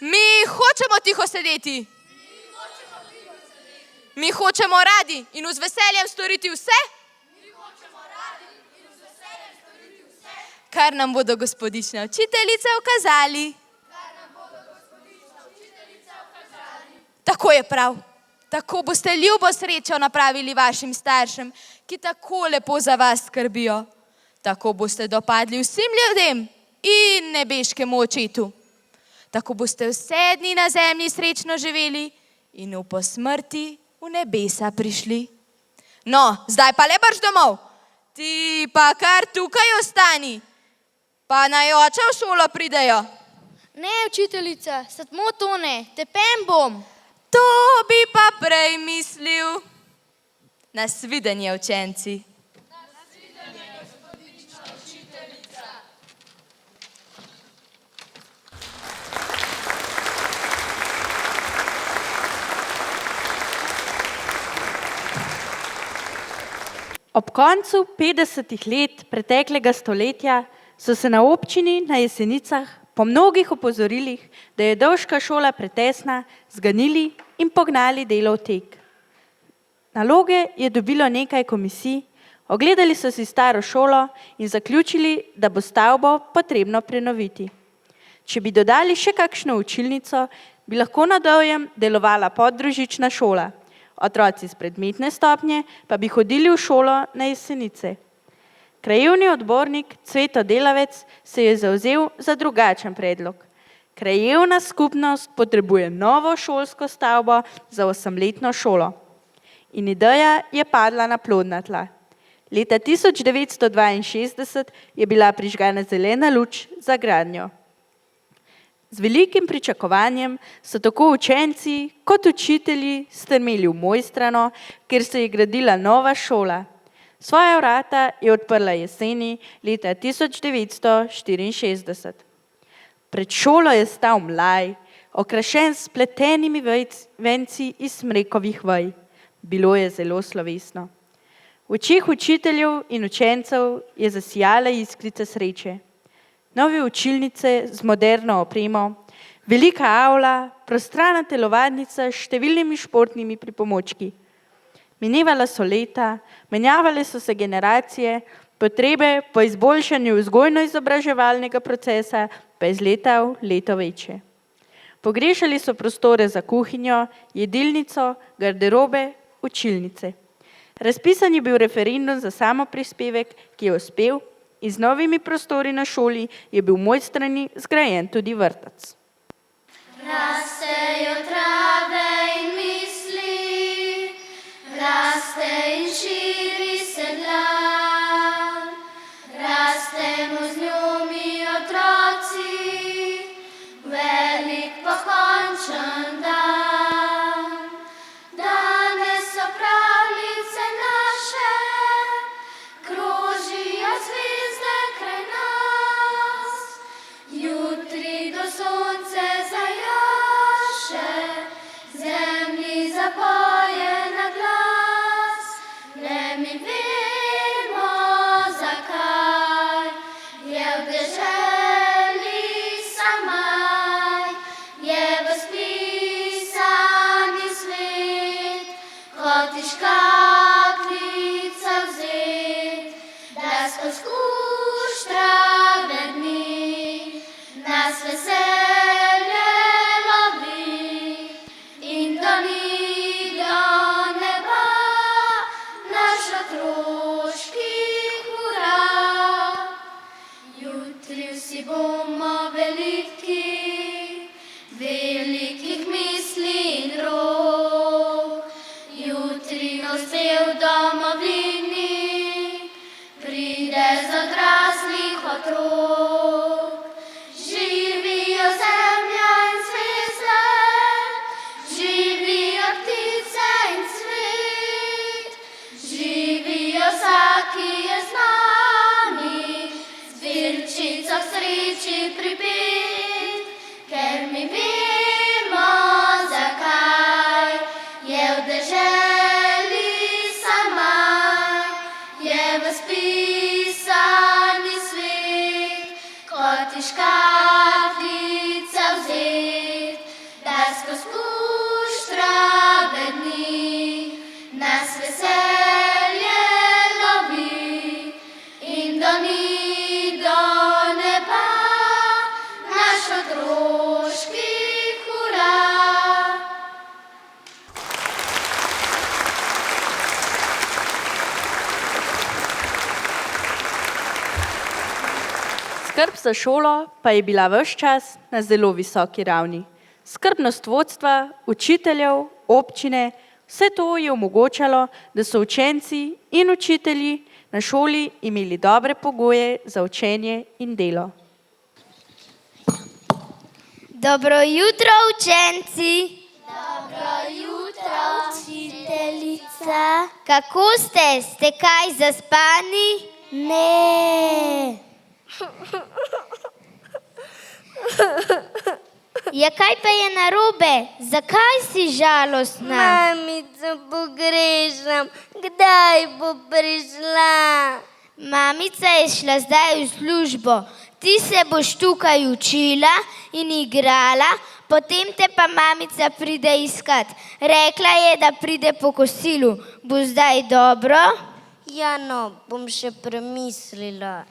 Mi hočemo tiho sedeti. Mi hočemo radi in z veseljem storiti vse, kar nam bodo gospodične učiteljice ukazali. Tako je prav. Tako boste ljubo srečo napravili vašim staršem, ki tako lepo za vas skrbijo. Tako boste dopadli vsem ljudem in nebeškemu očetu. Tako boste vse dni na zemlji srečno živeli in v posmrti v nebesa prišli. No, zdaj pa le brž domov. Ti pa kar tukaj ostani, pa naj oče v šolo pridejo. Ne, učiteljica, samo to ne, tepen bom. To bi pa prej mislil. Nasvidenje, učenci. Ob koncu 50 let preteklega stoletja so se na občini na Jesenicah po mnogih opozorilih, da je Dovška šola pretesna, zganili in pognali delo v tek. Naloge je dobilo nekaj komisij, ogledali so si staro šolo in zaključili, da bo stavbo potrebno prenoviti. Če bi dodali še kakšno učilnico, bi lahko na Dovjem delovala poddružična šola. Otroci z predmetne stopnje pa bi hodili v šolo na Jesenice. Krajevni odbornik Cveto Delavec se je zavzel za drugačen predlog. Krajevna skupnost potrebuje novo šolsko stavbo za 8-letno šolo. In ideja je padla na plodna tla. Leta 1962 je bila prižgana zelena luč za gradnjo. Z velikim pričakovanjem so tako učenci kot učitelji strmeli v Mojstrano, kjer se je gradila nova šola. Svoja vrata je odprla jeseni leta 1964. Pred šolo je stal mlaj, okrašen s pletenimi venci iz smrekovih vaj. Bilo je zelo slovesno. V očeh učiteljev in učencev je zasijala iskrica sreče. Nove učilnice z moderno opremo, velika avla, prostrana telovadnica s številnimi športnimi pripomočki. Minevala so leta, menjavale so se generacije, potrebe po izboljšanju vzgojno-izobraževalnega procesa pa iz leta v leto večje. Pogrešali so prostore za kuhinjo, jedilnico, garderobe, učilnice. Razpisan je bil referendum za samoprispevek, ki je uspel, in z novimi prostori na šoli je bil v Mojstrani zgrajen tudi vrtec. Rastejo trave in misli, raste in širi se dlan, rastemo z njo mi otroci, velik pa končen dan. Danes so pravljice naše, krožijo zvezde kraj nas, jutri do sonce zajaše, zemlji zapoje na glas. Le mi vemo, zakaj je v deželi samaj, je vzpisani svet, kot iz škatlice vzet, da skoz kuštrave dni nas veselje lovi in do ni do neba naš otroški hura. Jutri vsi bomo veliki, velikih misli in rok, jutri nos deželi samaj, je v spisani svet, kot iz škatlice vzet, da skozi puštra bedni nas veselje lovi in do ni do neba naš otroški hura. Skrb za šolo pa je bila ves čas na zelo visoki ravni. Skrbnost vodstva, učiteljev, občine, vse to je omogočalo, da so učenci in učitelji na šoli imeli dobre pogoje za učenje in delo. Dobro jutro, učenci. Dobro jutro, učiteljica. Kako ste? Ste kaj zaspani? Ne. Ja, kaj pa je narobe? Zakaj si žalostna? Mamico pogrešam. Kdaj bo prišla? Mamica je šla zdaj v službo. Ti se boš tukaj učila in igrala, potem te pa mamica pride iskat. Rekla je, da pride po kosilu. Bo zdaj dobro? Ja, no, bom še premislila.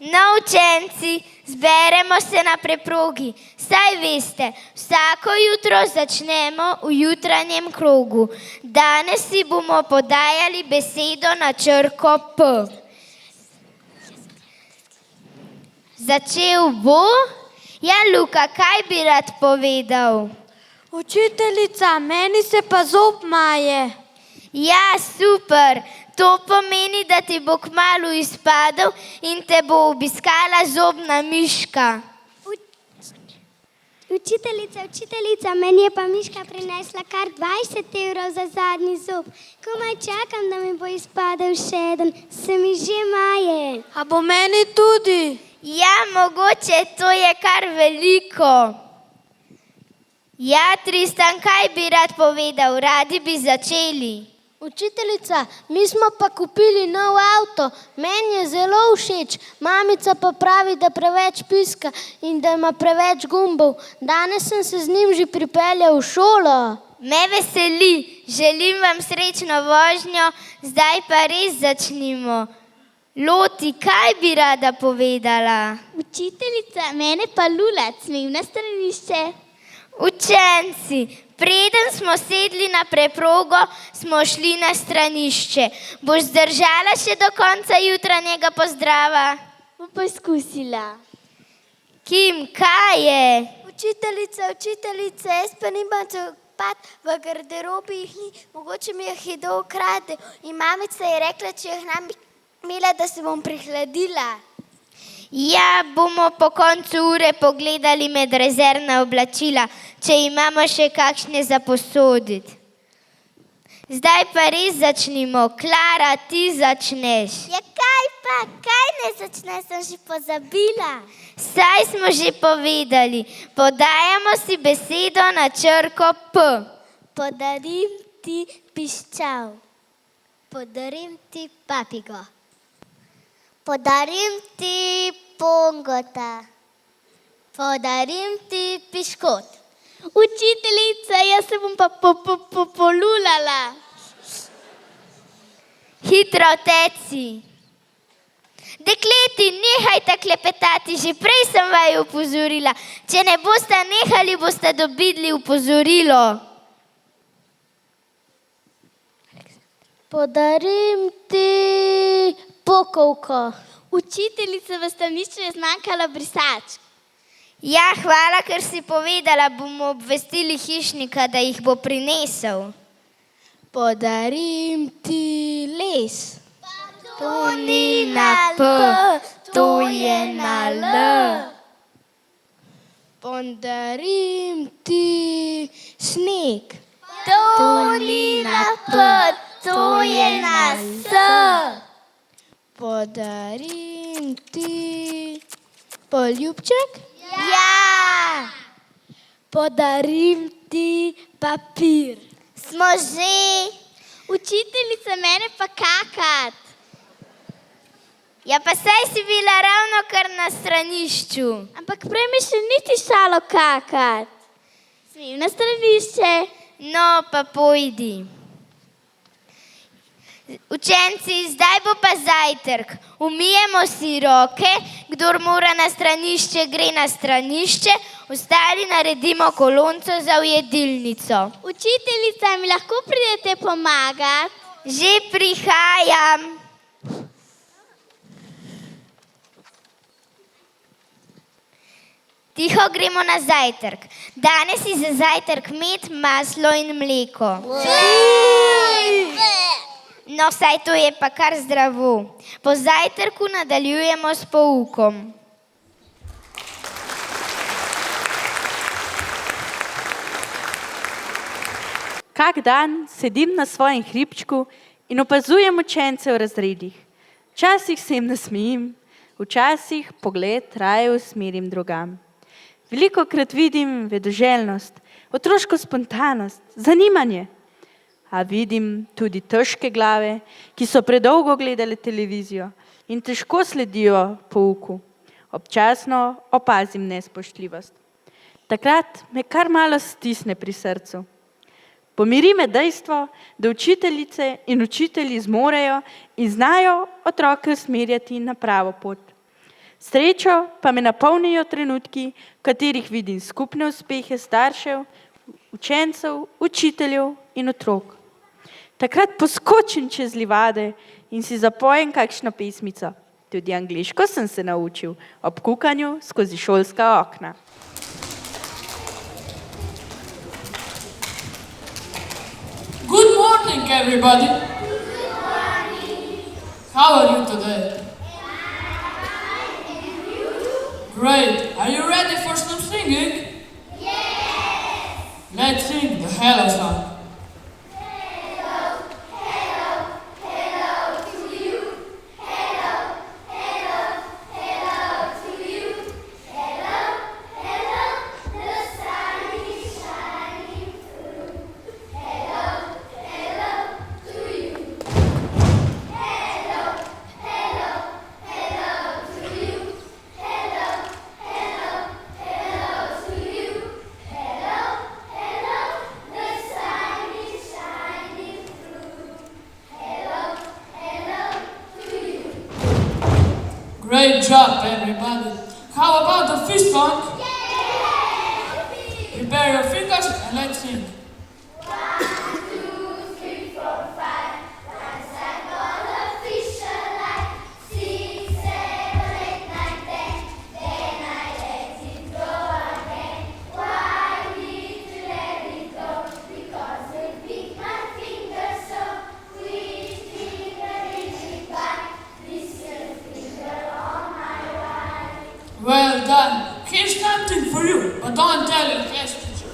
No, učenci, zberemo se na preprogi. Saj veste, vsako jutro začnemo v jutranjem krogu. Danes si bomo podajali besedo na črko P. Začel bo? Ja, Luka, kaj bi rad povedal? Učiteljica, meni se pa zob maje. Ja, super. To pomeni, da ti bo kmalu izpadel in te bo obiskala zobna miška. Učiteljica, meni je pa miška prinesla kar 20 € za zadnji zob. Komaj čakam, da mi bo izpadel še eden, se mi že maje. A bo meni tudi? Ja, mogoče, to je kar veliko. Ja, Tristan, kaj bi rad povedal? Radi bi začeli. Učiteljica, mi smo pa kupili nov avto, meni je zelo všeč, mamica pa pravi, da preveč piska in da ima preveč gumbov. Danes sem se z njim že pripeljal v šolo. Me veseli, želim vam srečno vožnjo, zdaj pa res začnimo. Loti, kaj bi rada povedala? Učiteljica, mene pa Lula cmil na stranišče. Učenci, preden smo sedli na preprogo, smo šli na stranišče. Boš zdržala še do konca jutranjega pozdrava? Bom poskusila. Kim, kaj je? Učiteljica, jaz pa nimam copat v garderobi, jih ni, mogoče mi jih je kdo ukradel. In mamica je rekla, če jih nam imela, da se bom prihladila. Ja, bomo po koncu ure pogledali med rezervna oblačila, če imamo še kakšne za posoditi. Zdaj pa res začnimo. Klara, ti začneš. Ja, kaj pa? Kaj ne začne? Sem že pozabila. Saj smo že povedali. Podajamo si besedo na črko P. Podarim ti piščal. Podarim ti papigo. Podarim ti pongota. Podarim ti piškot. Učiteljica, jaz se bom pa polulala. Hitro teci. Dekleti, nehajte klepetati, že prej sem vaju opozorila. Če ne boste nehali, boste dobili opozorilo. Podarim ti pokovko. Učiteljica, v stranišču je zmanjkalo brisačk. Ja, hvala, ker si povedala, bomo obvestili hišnika, da jih bo prinesel. Podarim ti les. To ni na P, to je na L. Podarim ti sneg. To ni na P, to je na S. Podarim ti poljubček. Ja. Podarim ti papir. Smo že. Učiteljica, mene pa kakat. Ja, pa saj si bila ravno kar na stranišču. Ampak prej mi še niti šalo kakat. Smem na stranišče? No, pa pojdi. Učenci, zdaj bo pa zajtrk. Umijemo si roke, kdor mora na stranišče, gre na stranišče, ostali naredimo kolonco za v jedilnico. Učiteljica, mi lahko pridete pomagat? Že prihajam. Tiho, gremo na zajtrk. Danes si za zajtrk med, maslo in mleko. No, saj to je pa kar zdravo. Po zajtrku nadaljujemo s poukom. Kak dan sedim na svojem hribčku in opazujem učence v razredih. Včasih se jim nasmejim, včasih pogled raje usmerim drugam. Velikokrat vidim vedoželjnost, otroško spontanost, zanimanje. A vidim tudi težke glave, ki so predolgo gledale televizijo in težko sledijo pouku. Občasno opazim nespoštljivost. Takrat me kar malo stisne pri srcu. Pomiri me dejstvo, da učiteljice in učitelji zmorejo in znajo otroke usmerjati na pravo pot. Srečo pa me napolnijo trenutki, v katerih vidim skupne uspehe staršev, učencev, učiteljev in otrok. Takrat poskočim čez livade in si zapojem kakšno pesmico. Tudi angleško sem se naučil ob kukanju skozi šolska okna. Good morning, everybody. Good morning. How are you today? Great. Are you ready for some singing? Yes. Let's sing the Hello song. Hello, hello, hello to you. Hello, hello, hello to you. Hello, hello, the sun is shining through. Hello, hello to you. Hello, hello, hello to you. Hello, hello, hello to you. Hello, hello, the sun is shining through. Hello, hello to you. Great job, everybody. How about the fist bump? Yes! Prepare your fingers and let's sing. 1, 2, 3, 4, 5. Once I got a fish alive. 6, 7, 8, 9, 10. Then I let it go again. Why did you let it go? Because it bit my finger so. Which finger did it bite? This little finger on my right. Well done. Here's something for you, but don't tell your class teacher.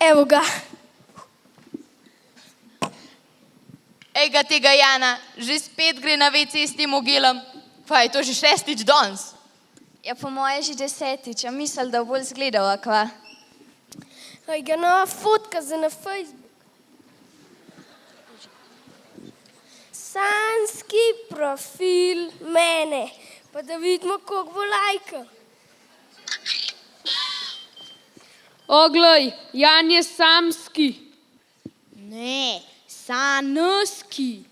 Evo ga. Ej ga tega Jana, že spet gre na WC s tem ogilom. Pa je to že 6. danes. Ja, po moje že 10. A misel, da bolj zgledal, akva. Ej ga nova fotka za na Facebook. Sanski profil mene. Pa da vidimo, koliko bo lajka. Oglej, Jan je samski. Ne, sanoski.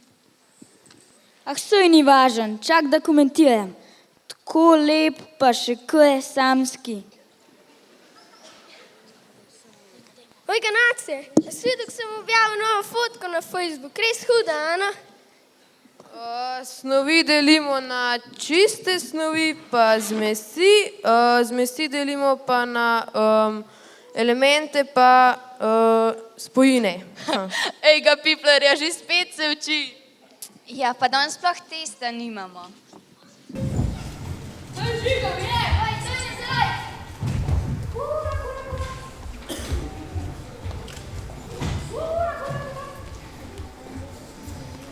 Ah, soj ni važen, čak da komentiram. Tako lep, pa še ko je samski. Oj, Ganace, si videl, ko sem objavil novo fotko na Facebook, res huda, Ana? Snovi delimo na čiste snovi, pa zmesi. Zmesi delimo pa na elemente pa spojine. Ej, ga piplerja, že spet se uči. Ja, pa danes sploh testa nimamo.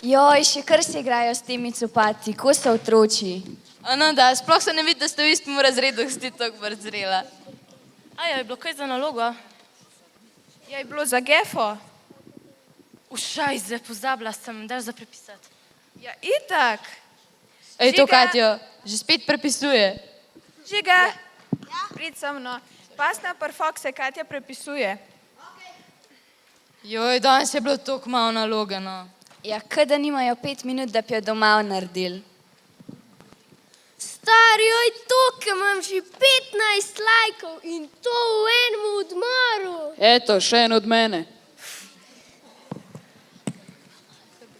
Joj, še kar se igrajo s temi copati, ko so otroči. No da, sploh se ne vidi, da ste v istem razredu, ko ste tako brzrela. A je bilo kaj za nalogo? Ja, je bilo za gefo. Ušajze, pozabila sem, daš za prepisati. Ja, itak. Ej, to Žiga. Katjo, že spet prepisuje. Žiga, prid sem, no. Pasna perfok se Katja prepisuje. Joj, danes je bilo toliko malo naloge, no. Ja, kada nimajo 5 minut, da bi jo doma naredili. Stari, oj, to, ki imam že 15 lajkov in to v enem odmoru. Eto, še en od mene.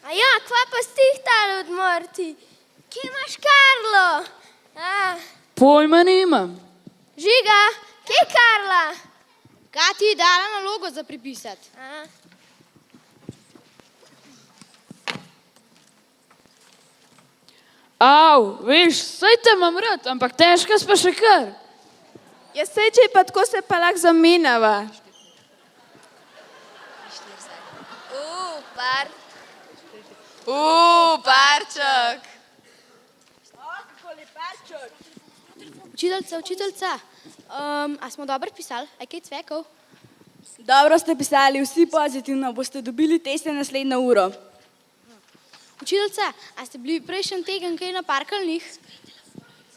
A ja, kva pa si tih tal odmor ti? Kje imaš Karlo? Pojma nimam. Žiga, kje je Karla? Kaj ti je dala nalogo za prepisati? Au, veš, saj te imam rad, ampak težka spa še kar. Ja, sej, če pa tako se pa lahko zamenjava. Parček. Učiteljca, a smo dobro pisali? A kaj cvekov? Dobro ste pisali, vsi pozitivno, boste dobili teste naslednjo uro. Učiteljca, a ste bili prejšnji teden kaj na parkalnih?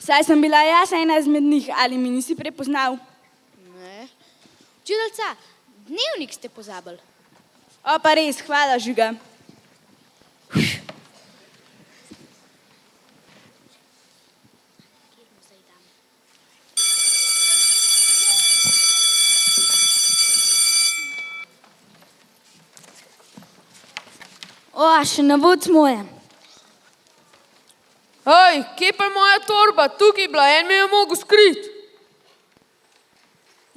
Saj sem bila jaz ena izmed njih, ali mi nisi prepoznal? Ne. Učiteljca, dnevnik ste pozabili. O, pa res, hvala, Žiga. O, še ne bod moje. Ej, kje pa je moja torba? Tukaj bila, en me je mogel skriti.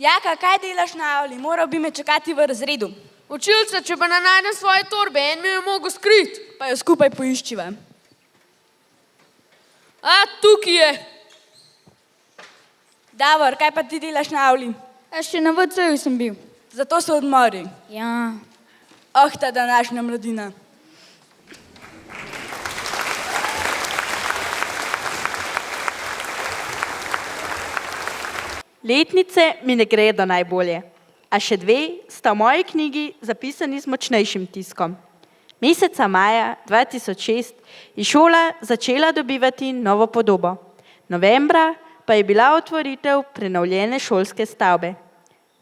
Jaka, kaj delaš na avli? Moral bi me čakati v razredu. Učilca, če pa ne najdem svoje torbe, en me je mogel skriti. Pa jo skupaj poiščiva. A, tukaj je. Davor, kaj pa ti delaš na avli? Še na VC-ju sem bil. Zato so odmori. Ja. Oh, ta današnja mladina. Letnice mi ne gredo najbolje, a še 2 sta v moji knjigi zapisani z močnejšim tiskom. Meseca maja 2006 je šola začela dobivati novo podobo. Novembra pa je bila otvoritev prenovljene šolske stavbe.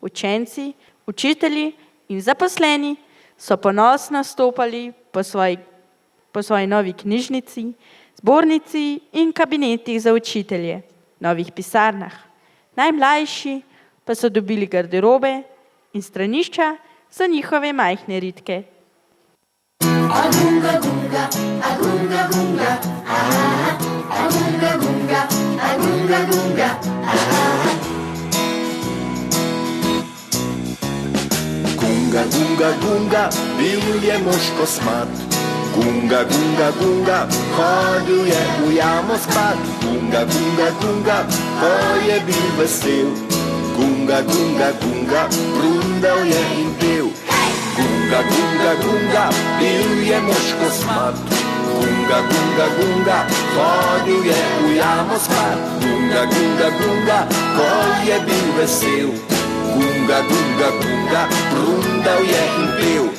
Učenci, učitelji in zaposleni so ponosno stopali po svoji novi knjižnici, zbornici in kabinetih za učitelje, novih pisarnah. Najmlajši pa so dobili garderobe in stranišča za njihove majhne ritke. Agunga, gunga, agunga, gunga, aha, agunga, gunga, agunga, gunga, aha. Gunga, gunga, gunga, bil je mož kosmat. Gunga, gunga, gunga, hodil je v jamo spat. Gunga, gunga, gunga, ko je bil vesel. Gunga, gunga, gunga, brundal je in pel. Gunga, gunga, gunga, bil je mož kosmat. Gunga, gunga, gunga, hodil je v jamo spat. Gunga, gunga, gunga, ko je bil vesel. Gunga, gunga, gunga, brundal je in pel.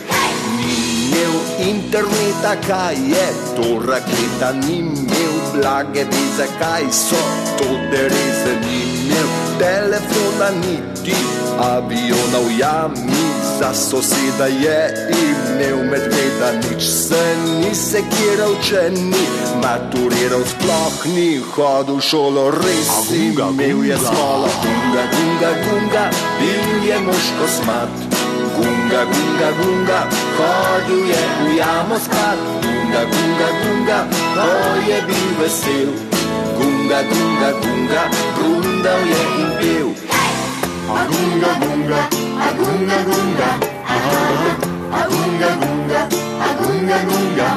Imel interneta, kaj je to raketa, ni imel blage veze, kaj so to dereze, ni imel telefona niti aviona v jami, za soseda je imel medveda, nič se ni sekiral, če ni maturiral, sploh ni hodil v šolo, res imel je smolo. Gunga, gunga, gunga, bil je mož kosmat. Gunga, gunga, gunga, hodil je v jamo spat. Gunga, gunga, gunga, ko je bil vesel. Gunga, gunga, gunga, brundal je in pel. Agunga gunga, agunga gunga, agunga gunga, agunga gunga.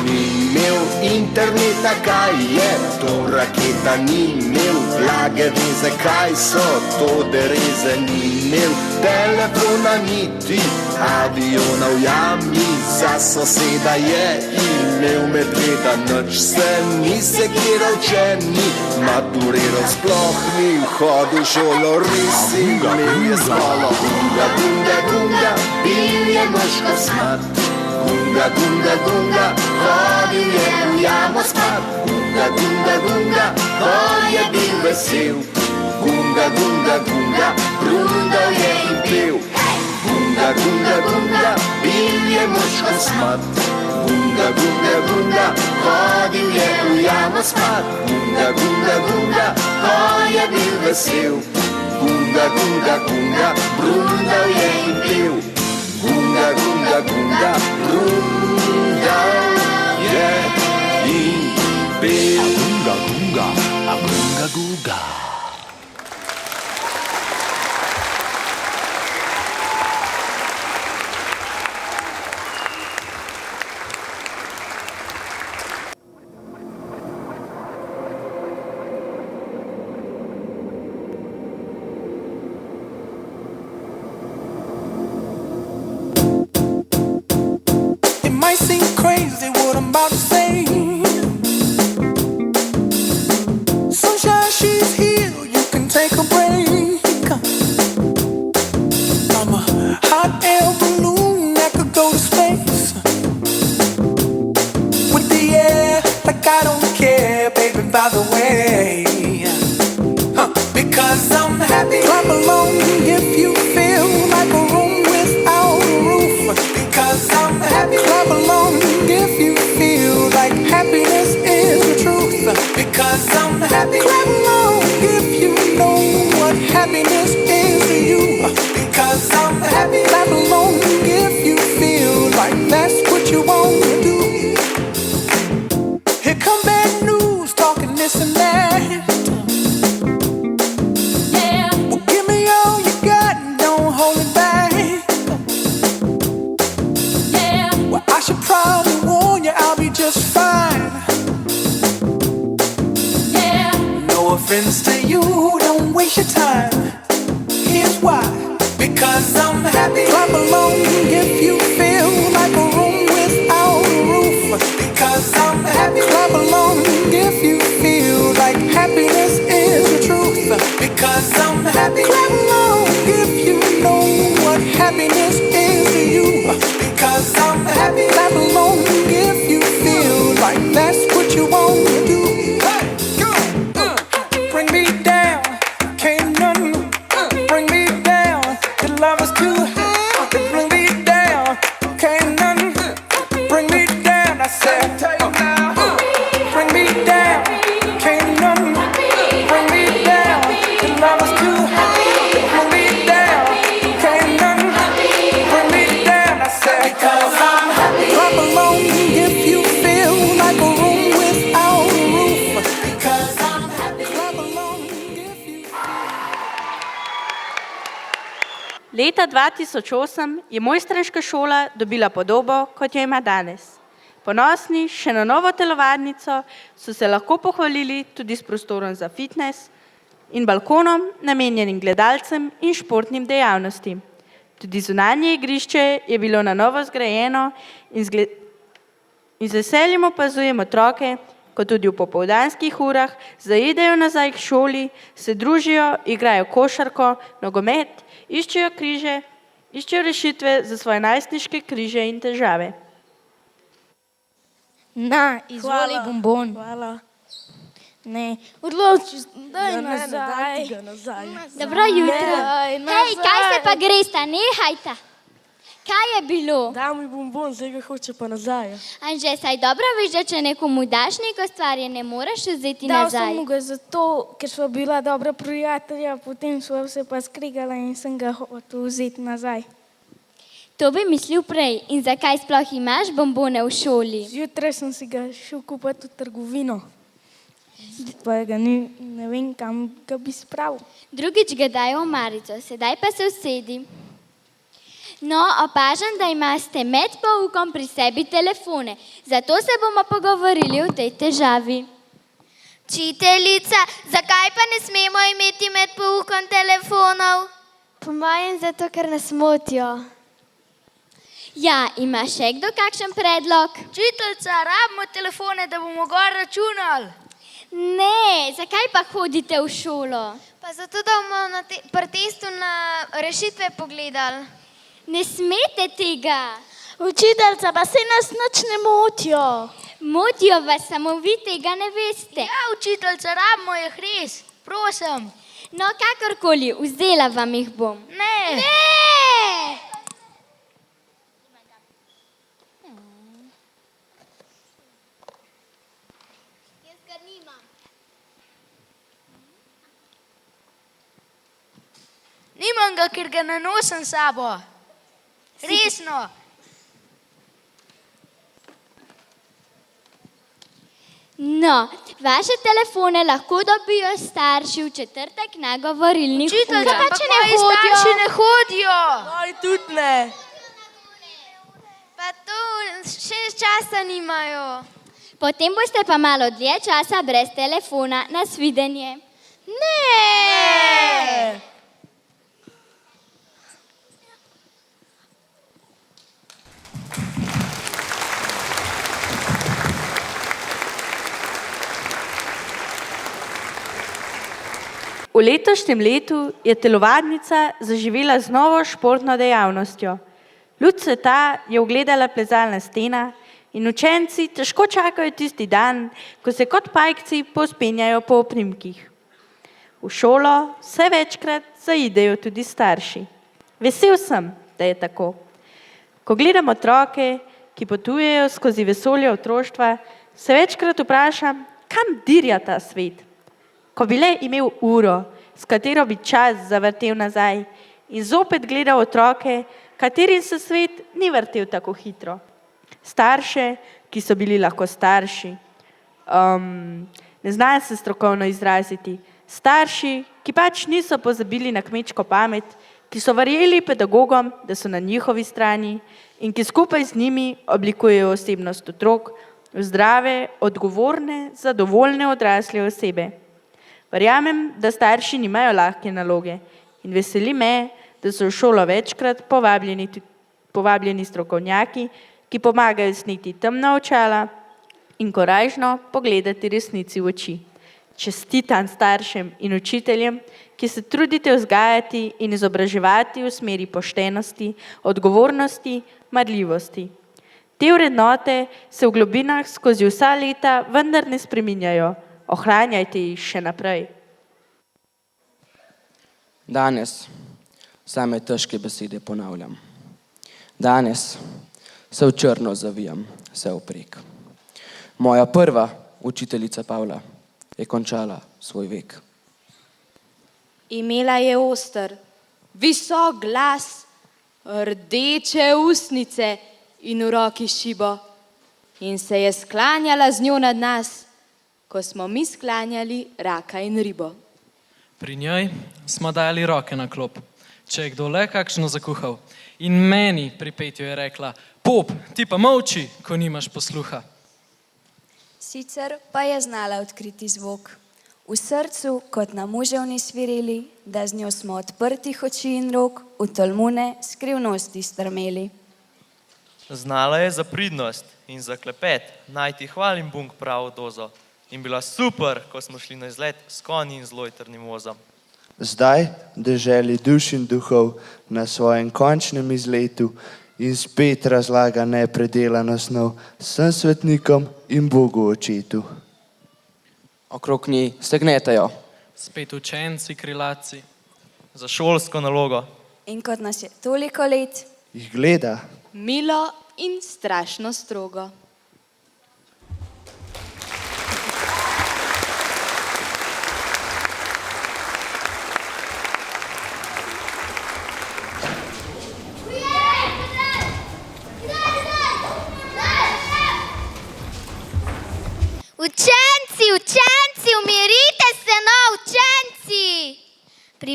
Ni imel interneta, kaj je to raketa, ni imel blage veze, kaj so to dereze, ni imel telefona niti aviona v jami, za soseda je imel medveda, nič se ni sekiral, če ni maturiral, sploh ni hodil v šolo, res imel je smolo. Gunga, gunga, gunga, bil je moško smat. Gunga, gunga, gunga, hodil je v jamo spat. Gunga, gunga, gunga, ko je bil vesel. Gunga, gunga, gunga, brundal je in pel. Gunga, gunga, gunga, bil je moško smat. Gunga, gunga, gunga, hodil je v jamo spat. Gunga, gunga, gunga, ko je bil vesel. Gunga, gunga, gunga, brundal je in pel. Gunga, gunga, gunga, brundal je in pel. Gunga, gunga, a gunga, gunga. Might seem crazy what I'm about to say. Sunshine, she's here, you can take a break. I'm a hot air balloon that could go to space. With the air, like I don't care, baby, by the way. Because I'm happy. Clap along if you feel like a room without a roof. Because I'm happy. Clap along if you feel like happiness is the truth. Because I'm happy. Clap along if you know what happiness is to you. Because I'm happy. Clap along if you feel like that's what you want to do. Here come bad news, talking this and that. Yeah. Well, give me all you got and don't hold it back. Yeah. Well, I should probably warn you, I'll be just fine. Yeah. No offense to you, don't waste your time. Here's why. Because I'm happy. Clap along if you feel like a room without a roof. Because I'm happy. Clap along if you feel like happiness is the truth. Because I'm happy. Clap along if you know what happiness is to you. Because I'm happy. Clap along if you feel like that's what you want to do. Hey, go! Bring me down, can't none bring me down. Your love is too high to bring me down. Can't none bring me down. I said, bring me down, can't none bring me down. Your love is too high to bring me down. Can't none bring me down. I said, because I'm happy. Clap along if you feel like a room without a roof. Because I'm happy. Clap along if you Leta 2008 je mojstranška šola dobila podobo, kot jo ima danes. Ponosni še na novo telovadnico so se lahko pohvalili tudi s prostorom za fitness in balkonom, namenjenim gledalcem in športnim dejavnostim. Tudi zunanje igrišče je bilo na novo zgrajeno in z veseljem opazujem otroke, ko tudi v popoldanskih urah zaidejo nazaj k šoli, se družijo, igrajo košarko, nogomet, iščejo rešitve za svoje najstniške križe in težave. Na, izvoli bombon. Hvala. Ne, odloči, daj nazaj. Dobro jutro. Hej, kaj se pa gresta, nehajta. Kaj je bilo? Daj mi bombon, zdaj ga hoče pa nazaj. Anže, saj dobro veš, da če nekomu daš neko stvar, je ne moreš vzeti Dal nazaj. sem mu ga zato, ker sva bila dobra prijatelja, potem sva se pa skrigala in sem ga hotel vzeti nazaj. To bi mislil prej. In zakaj sploh imaš bombone v šoli? Zjutraj sem si ga šel kupiti v trgovino. Pa ga ni, ne vem, kam ga bi spravil. Drugič ga dajo v marico, sedaj pa se usedi. No, opažam, da imate med poukom pri sebi telefone, zato se bomo pogovorili o tej težavi. Učiteljica, zakaj pa ne smemo imeti med poukom telefonov? Po mojem zato, ker nas motijo. Ja, ima še kdo kakšen predlog? Učiteljica, rabimo telefone, da bomo gor računali. Ne, zakaj pa hodite v šolo? Pa zato, da bomo pri testu na rešitve pogledali. Ne smete tega. Učiteljica, pa se nas nič ne motijo. Motijo vas, samo vi tega ne veste. Ja, učiteljica, rabimo jih res, prosim. No, kakorkoli, vzela vam jih bom. Ne. Nimam ga, ker ga ne nosim s sabo. Resno. No, vaše telefone lahko dobijo starši v četrtek na govorilnih urah. Učiteljica, pa če ne hodijo. Starši ne hodijo. Moji tudi ne. Pa to še časa nimajo. Potem boste pa malo dlje časa brez telefona. Nasvidenje. Ne! V letošnjem letu je telovadnica zaživela z novo športno dejavnostjo. Luč sveta je ugledala plezalna stena in učenci težko čakajo tisti dan, ko se kot pajkci povzpenjajo po oprimkih. V šolo vse večkrat zaidejo tudi starši. Vesel sem, da je tako. Ko gledam otroke, ki potujejo skozi vesolje otroštva, se večkrat vprašam, kam dirja ta svet. Ko bi le imel uro, s katero bi čas zavrtel nazaj in zopet gledal otroke, katerim se svet ni vrtel tako hitro. Starše, ki so bili lahko starši. Ne znam se strokovno izraziti. Starši, ki pač niso pozabili na kmečko pamet, ki so verjeli pedagogom, da so na njihovi strani in ki skupaj z njimi oblikujejo osebnost otrok v zdrave, odgovorne, zadovoljne odrasle osebe. Verjamem, da starši nimajo lahke naloge in veseli me, da so v šolo večkrat povabljeni strokovnjaki, ki pomagajo sneti temna očala in korajžno pogledati resnici v oči. Čestitam staršem in učiteljem, ki se trudite vzgajati in izobraževati v smeri poštenosti, odgovornosti, marljivosti. Te vrednote se v globinah skozi vsa leta vendar ne spreminjajo. Ohranjajte jih še naprej. Danes same težke besede ponavljam. Danes se v črno zavijam, se vprek. Moja prva učiteljica Pavla je končala svoj vek. Imela je oster, visok glas, rdeče ustnice in v roki šibo in se je sklanjala z njo nad nas, ko smo mi sklanjali raka in ribo. Pri njej smo dali roke na klop, če je kdo le kakšno zakuhal. In meni pri petju je rekla, pop, ti pa molči, ko nimaš posluha. Sicer pa je znala odkriti zvok. V srcu, kot na muževni svirili, da z njo smo odprtih oči in rok v tolmune skrivnosti strmeli. Znala je za pridnost in za klepet, najti hvalim Bung pravo dozo. In bila super, ko smo šli na izlet s konji in z lojtrnim vozom. Zdaj, deželi duš in duhov, na svojem končnem izletu in spet razlaga nepredelano snov vsem svetnikom in Bogu očetu. Okrog nje se gnetajo. Spet učenci, krilaci. Za šolsko nalogo. In kot nas je toliko let, Jih gleda. Milo in strašno strogo. Učenci,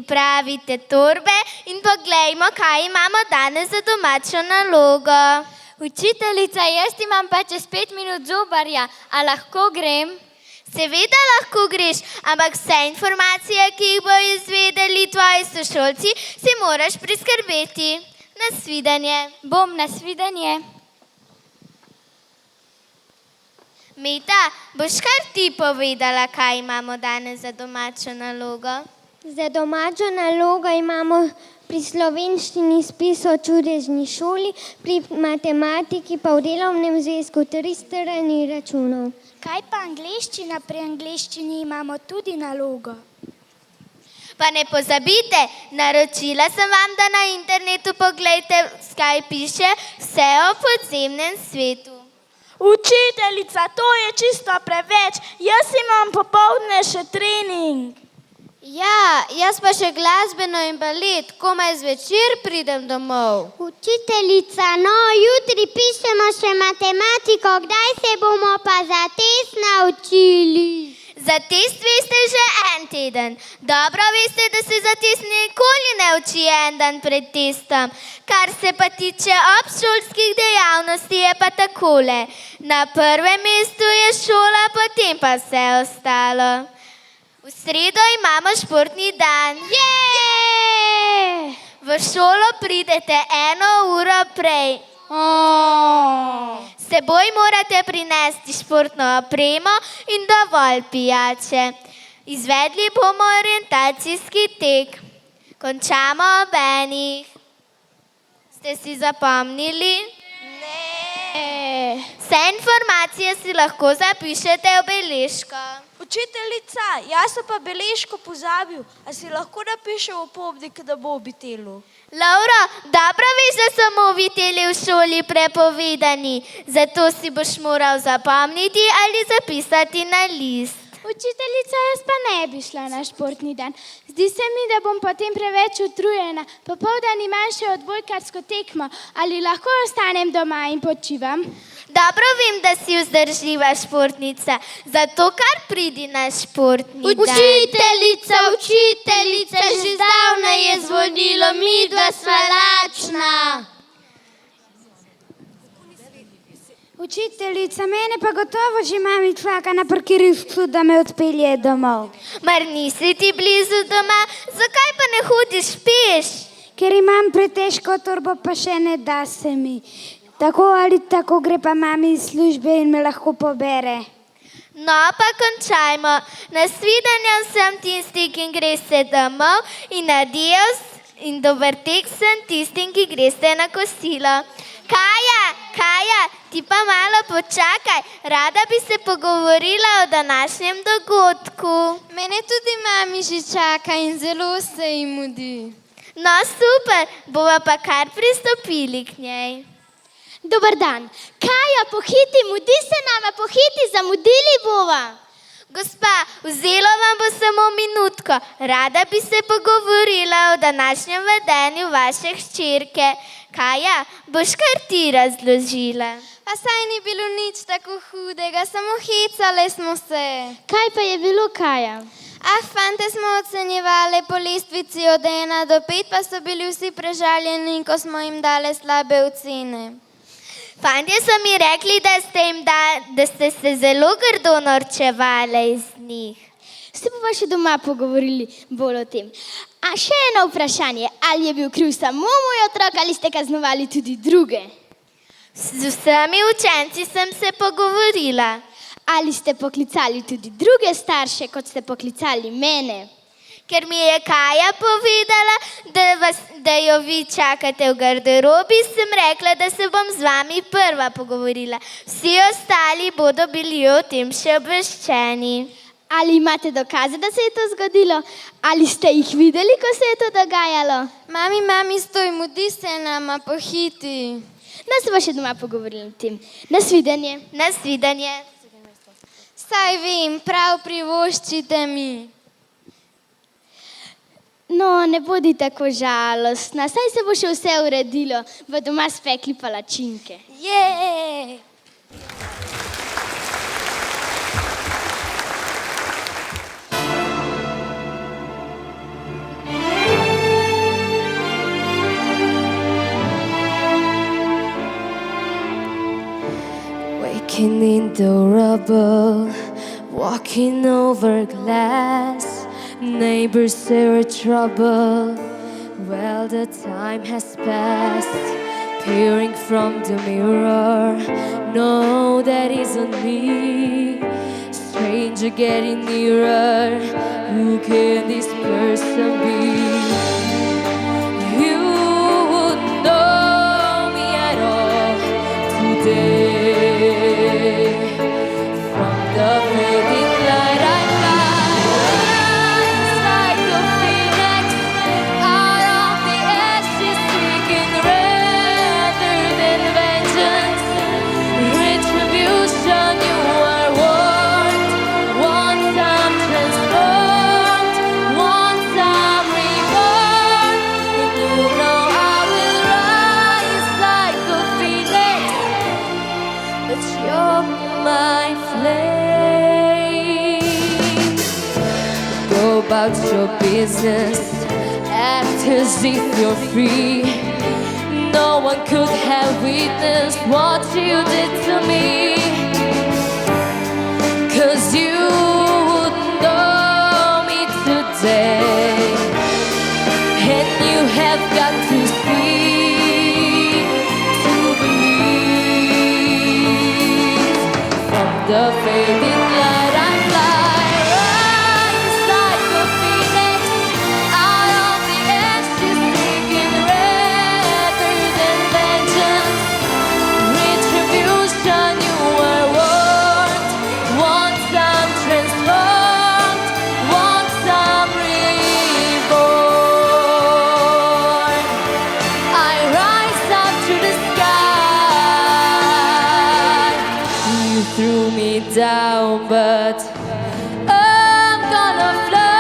Pripravite torbe in poglejmo, kaj imamo danes za domačo nalogo. Učiteljica, jaz imam pa čez 5 minut zobarja, a lahko grem? Seveda lahko greš, ampak vse informacije, ki jih bojo izvedeli tvoji sošolci, si moraš priskrbeti. Nasvidenje. Bom, nasvidenje. Meta, boš kar ti povedala, kaj imamo danes za domačo nalogo? Za domačo nalogo imamo pri slovenščini spis o čudežni šoli, pri matematiki pa v delovnem zvezku 3 strani računov. Kaj pa angleščina? Pri angleščini imamo tudi nalogo. Pa ne pozabite, naročila sem vam, da na internetu pogledajte, kaj piše vse o podzemnem svetu. Učiteljica, to je čisto preveč. Jaz imam popoldne še trening. Ja, jaz pa še glasbeno in balet, komaj zvečer pridem domov. Učiteljica, no, jutri pišemo še matematiko, kdaj se bomo pa za test naučili? Za test veste že en teden. Dobro veste, da se za test nikoli ne uči en dan pred testom. Kar se pa tiče obšolskih dejavnosti, je pa takole. Na prvem mestu je šola, potem pa vse ostalo. V sredo imamo športni dan. V šolo pridete 1 uro prej. S seboj morate prinesti športno opremo in dovolj pijače. Izvedli bomo orientacijski tek. Končamo ob 1. Ste si zapomnili? Ne. Vse informacije si lahko zapišete v beležko. Učiteljica, jaz sem pa beležko pozabil. A si lahko napišem v pobnik, da bo obitelo? Laura, dobro veš, da so mobiteli v šoli prepovedani. Zato si boš moral zapomniti ali zapisati na list. Učiteljica, jaz pa ne bi šla na športni dan. Zdi se mi, da bom potem preveč utrujena. Popoldan imam še odbojkarsko tekmo. Ali lahko ostanem doma in počivam? Dobro vem, da si vzdržljiva športnica, zato kar pridi na športni dan. Učiteljica, že zdavnaj je zvonilo, midva sva lačna. Učiteljica, mene pa gotovo že mami čaka na parkirišču, da me odpelje domov. Mar nisi ti blizu doma? Zakaj pa ne hodiš peš? Ker imam pretežko torbo, pa še ne da se mi. Tako ali tako gre pa mami iz službe in me lahko pobere. No, pa končajmo. Nasvidenje vsem tistim, ki greste domov in adijo in dober tek vsem tistim, ki greste na kosilo. Kaja, ti pa malo počakaj. Rada bi se pogovorila o današnjem dogodku. Mene tudi mami že čaka in zelo se ji mudi. No, super, bova pa kar pristopili k njej. Dobar dan. Kaja, pohiti, mudi se nama, pohiti, zamudili bova. Gospa, vzelo vam bo samo minutko. Rada bi se pogovorila o današnjem vedenju vaše hčerke. Kaja, boš kar ti razložila. Pa saj ni bilo nič tako hudega, samo hecale smo se. Kaj pa je bilo, Kaja? Fante smo ocenjevali po lestvici od 1 do 5, pa so bili vsi prežaljeni, ko smo jim dali slabe ocene. Fantje so mi rekli, da ste se zelo grdo norčevali iz njih. Se bomo še doma pogovorili bolj o tem. A še eno vprašanje, ali je bil kriv samo moj otrok ali ste kaznovali tudi druge? Z vsemi učenci sem se pogovorila. Ali ste poklicali tudi druge starše, kot ste poklicali mene? Ker mi je Kaja povedala, da jo vi čakate v garderobi, sem rekla, da se bom z vami prva pogovorila. Vsi ostali bodo bili o tem še obveščeni. Ali imate dokaze, da se je to zgodilo? Ali ste jih videli, ko se je to dogajalo? Mami, stoj, mudi se nama, pohiti. No, se bo še doma pogovorili o tem. Nasvidenje. Nasvidenje. Saj vem, prav privoščite mi. No, ne bodi tako žalostna, saj se bo še vse uredilo. V doma spekli palačinke. Jej! Walking in the rubble, walking over glass. Neighbors say we're trouble. Well, the time has passed. Peering from the mirror, no, that isn't me. Stranger getting nearer, who can this person be? You wouldn't know me at all today. From the fading light I fly, rise like a phoenix out of the ashes, seeking rather than vengeance. Retribution, you are warned. Once I'm transformed, once I'm reborn, and you know I will rise like a phoenix. But you're my flame. Go about your business, act as if you're free. No one could have witnessed what you did to me. 'Cause you wouldn't know me today. And you have got to see to believe. From the fading light I fly, rise like a phoenix out of the ashes, seeking rather than vengeance. Retribution, you are warned. Once I'm transformed, once I'm reborn, I rise up to the sky. You threw me down, but I'm gonna fly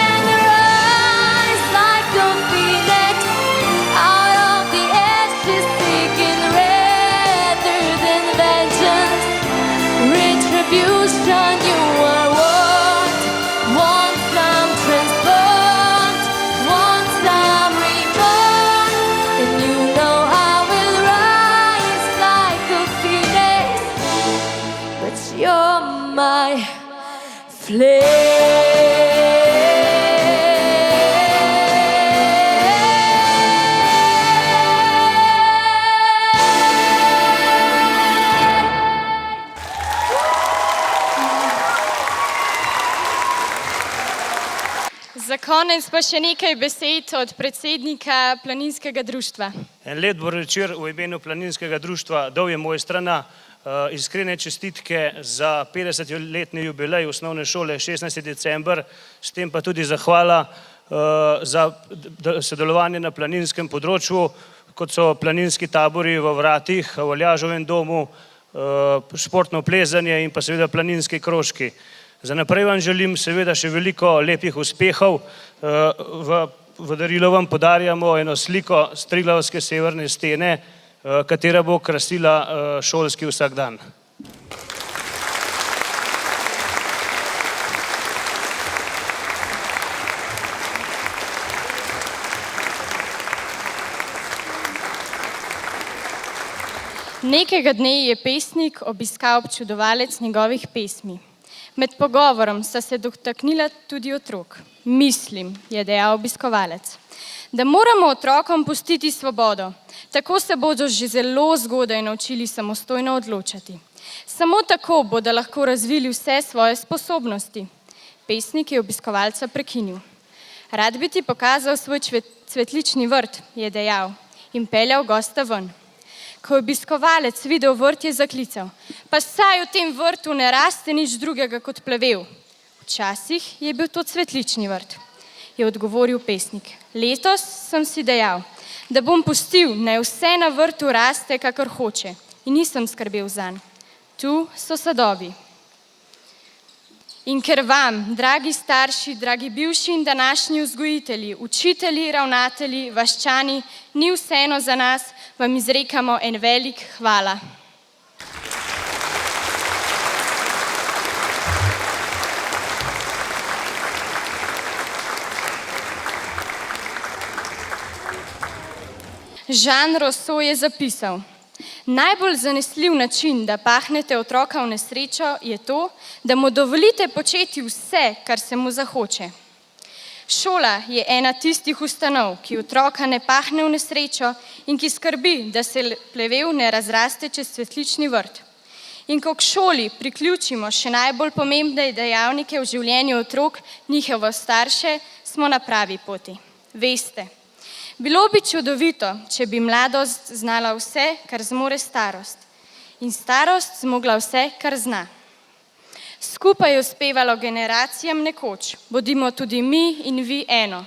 and rise like a phoenix out of the ashes, seeking rather than vengeance. Retribution, you are warned. Once I'm transformed, once I'm reborn, and you know I will rise like a phoenix. But you're my Za konec pa še nekaj besed od predsednika Planinskega društva. En lep dober večer v imenu Planinskega društva Dovje Mojstrana. Iskrene čestitke za 50-letni jubilej osnovne šole 16. december, s tem pa tudi zahvala za sodelovanje na planinskem področju, kot so planinski tabori v Vratih, v Aljaževem domu, športno plezanje in pa seveda planinski krožki. Za naprej vam želim seveda še veliko lepih uspehov. V darilo vam podarjamo eno sliko s Triglavske severne stene, katera bo krasila šolski vsakdan. Nekega dne je pesnik obiskal občudovalec njegovih pesmi. Med pogovorom sta se dotaknila tudi otrok. Mislim, je dejal obiskovalec, da moramo otrokom pustiti svobodo. Tako se bodo že zelo zgodaj naučili samostojno odločati. Samo tako bodo lahko razvili vse svoje sposobnosti. Pesnik je obiskovalca prekinil. Rad bi ti pokazal svoj cvetlični vrt, je dejal in peljal gosta ven. Ko je obiskovalec videl vrt, je zaklical: pa saj v tem vrtu ne raste nič drugega kot plevel. Včasih je bil to cvetlični vrt, je odgovoril pesnik. Letos sem si dejal, da bom pustil, naj vse na vrtu raste, kakor hoče, in nisem skrbel zanj. Tu so sadovi. In ker vam, dragi starši, dragi bivši in današnji vzgojitelji, učitelji, ravnatelji, vaščani, ni vseeno za nas, vam izrekamo en velik hvala. Jean Rousseau je zapisal: Najbolj zanesljiv način, da pahnete otroka v nesrečo, je to, da mu dovolite početi vse, kar se mu zahoče. Šola je ena tistih ustanov, ki otroka ne pahne v nesrečo in ki skrbi, da se plevel ne razraste čez cvetlični vrt. In ko k šoli priključimo še najbolj pomembne dejavnike v življenju otrok, njihovo starše, smo na pravi poti. Veste, bilo bi čudovito, če bi mladost znala vse, kar zmore starost, in starost zmogla vse, kar zna. Skupaj je uspevalo generacijam nekoč, bodimo tudi mi in vi eno.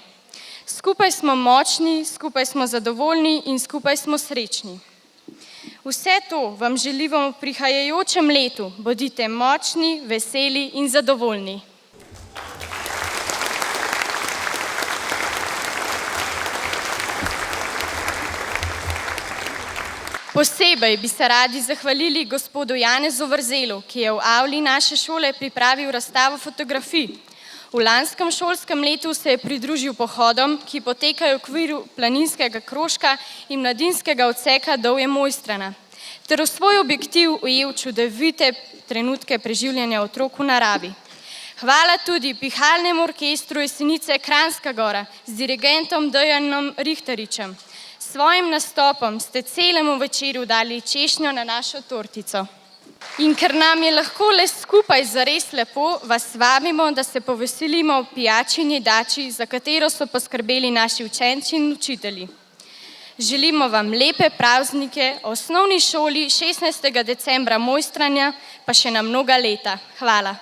Skupaj smo močni, skupaj smo zadovoljni in skupaj smo srečni. Vse to vam želimo v prihajajočem letu, bodite močni, veseli in zadovoljni. Posebej bi se radi zahvalili gospodu Janezu Vrzelu, ki je v avli naše šole pripravil razstavo fotografij. V lanskem šolskem letu se je pridružil pohodom, ki potekajo v okviru planinskega krožka in mladinskega odseka Dovje Mojstrana, ter v svoj objektiv ujel čudovite trenutke preživljanja otrok v naravi. Hvala tudi pihalnemu orkestru Jesenice Kranjska Gora z dirigentom Dejanom Richteričem. S svojim nastopom ste celemu večeru dali češnjo na našo tortico. In ker nam je lahko le skupaj zares lepo, vas vabimo, da se poveselimo v pijači in jedači, za katero so poskrbeli naši učenci in učitelji. Želimo vam lepe praznike, osnovni šoli 16. decembra Mojstranja, pa še na mnoga leta. Hvala.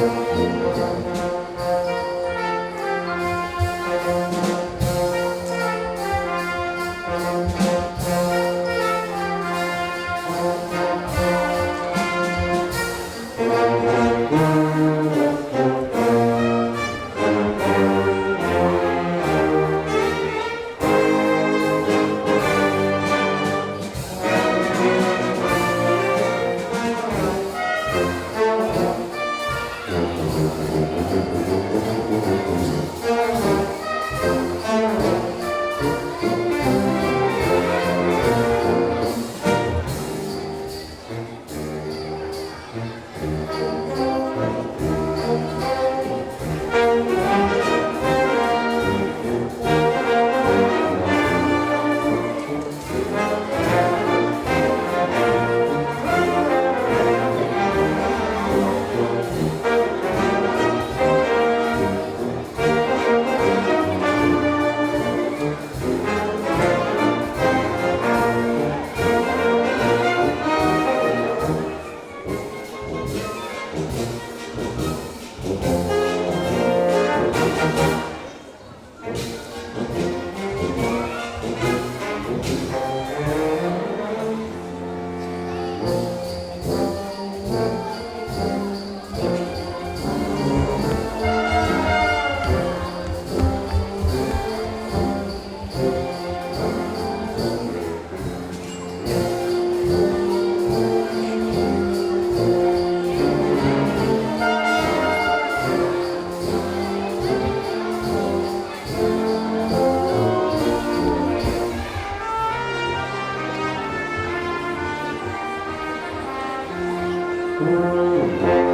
Thank you.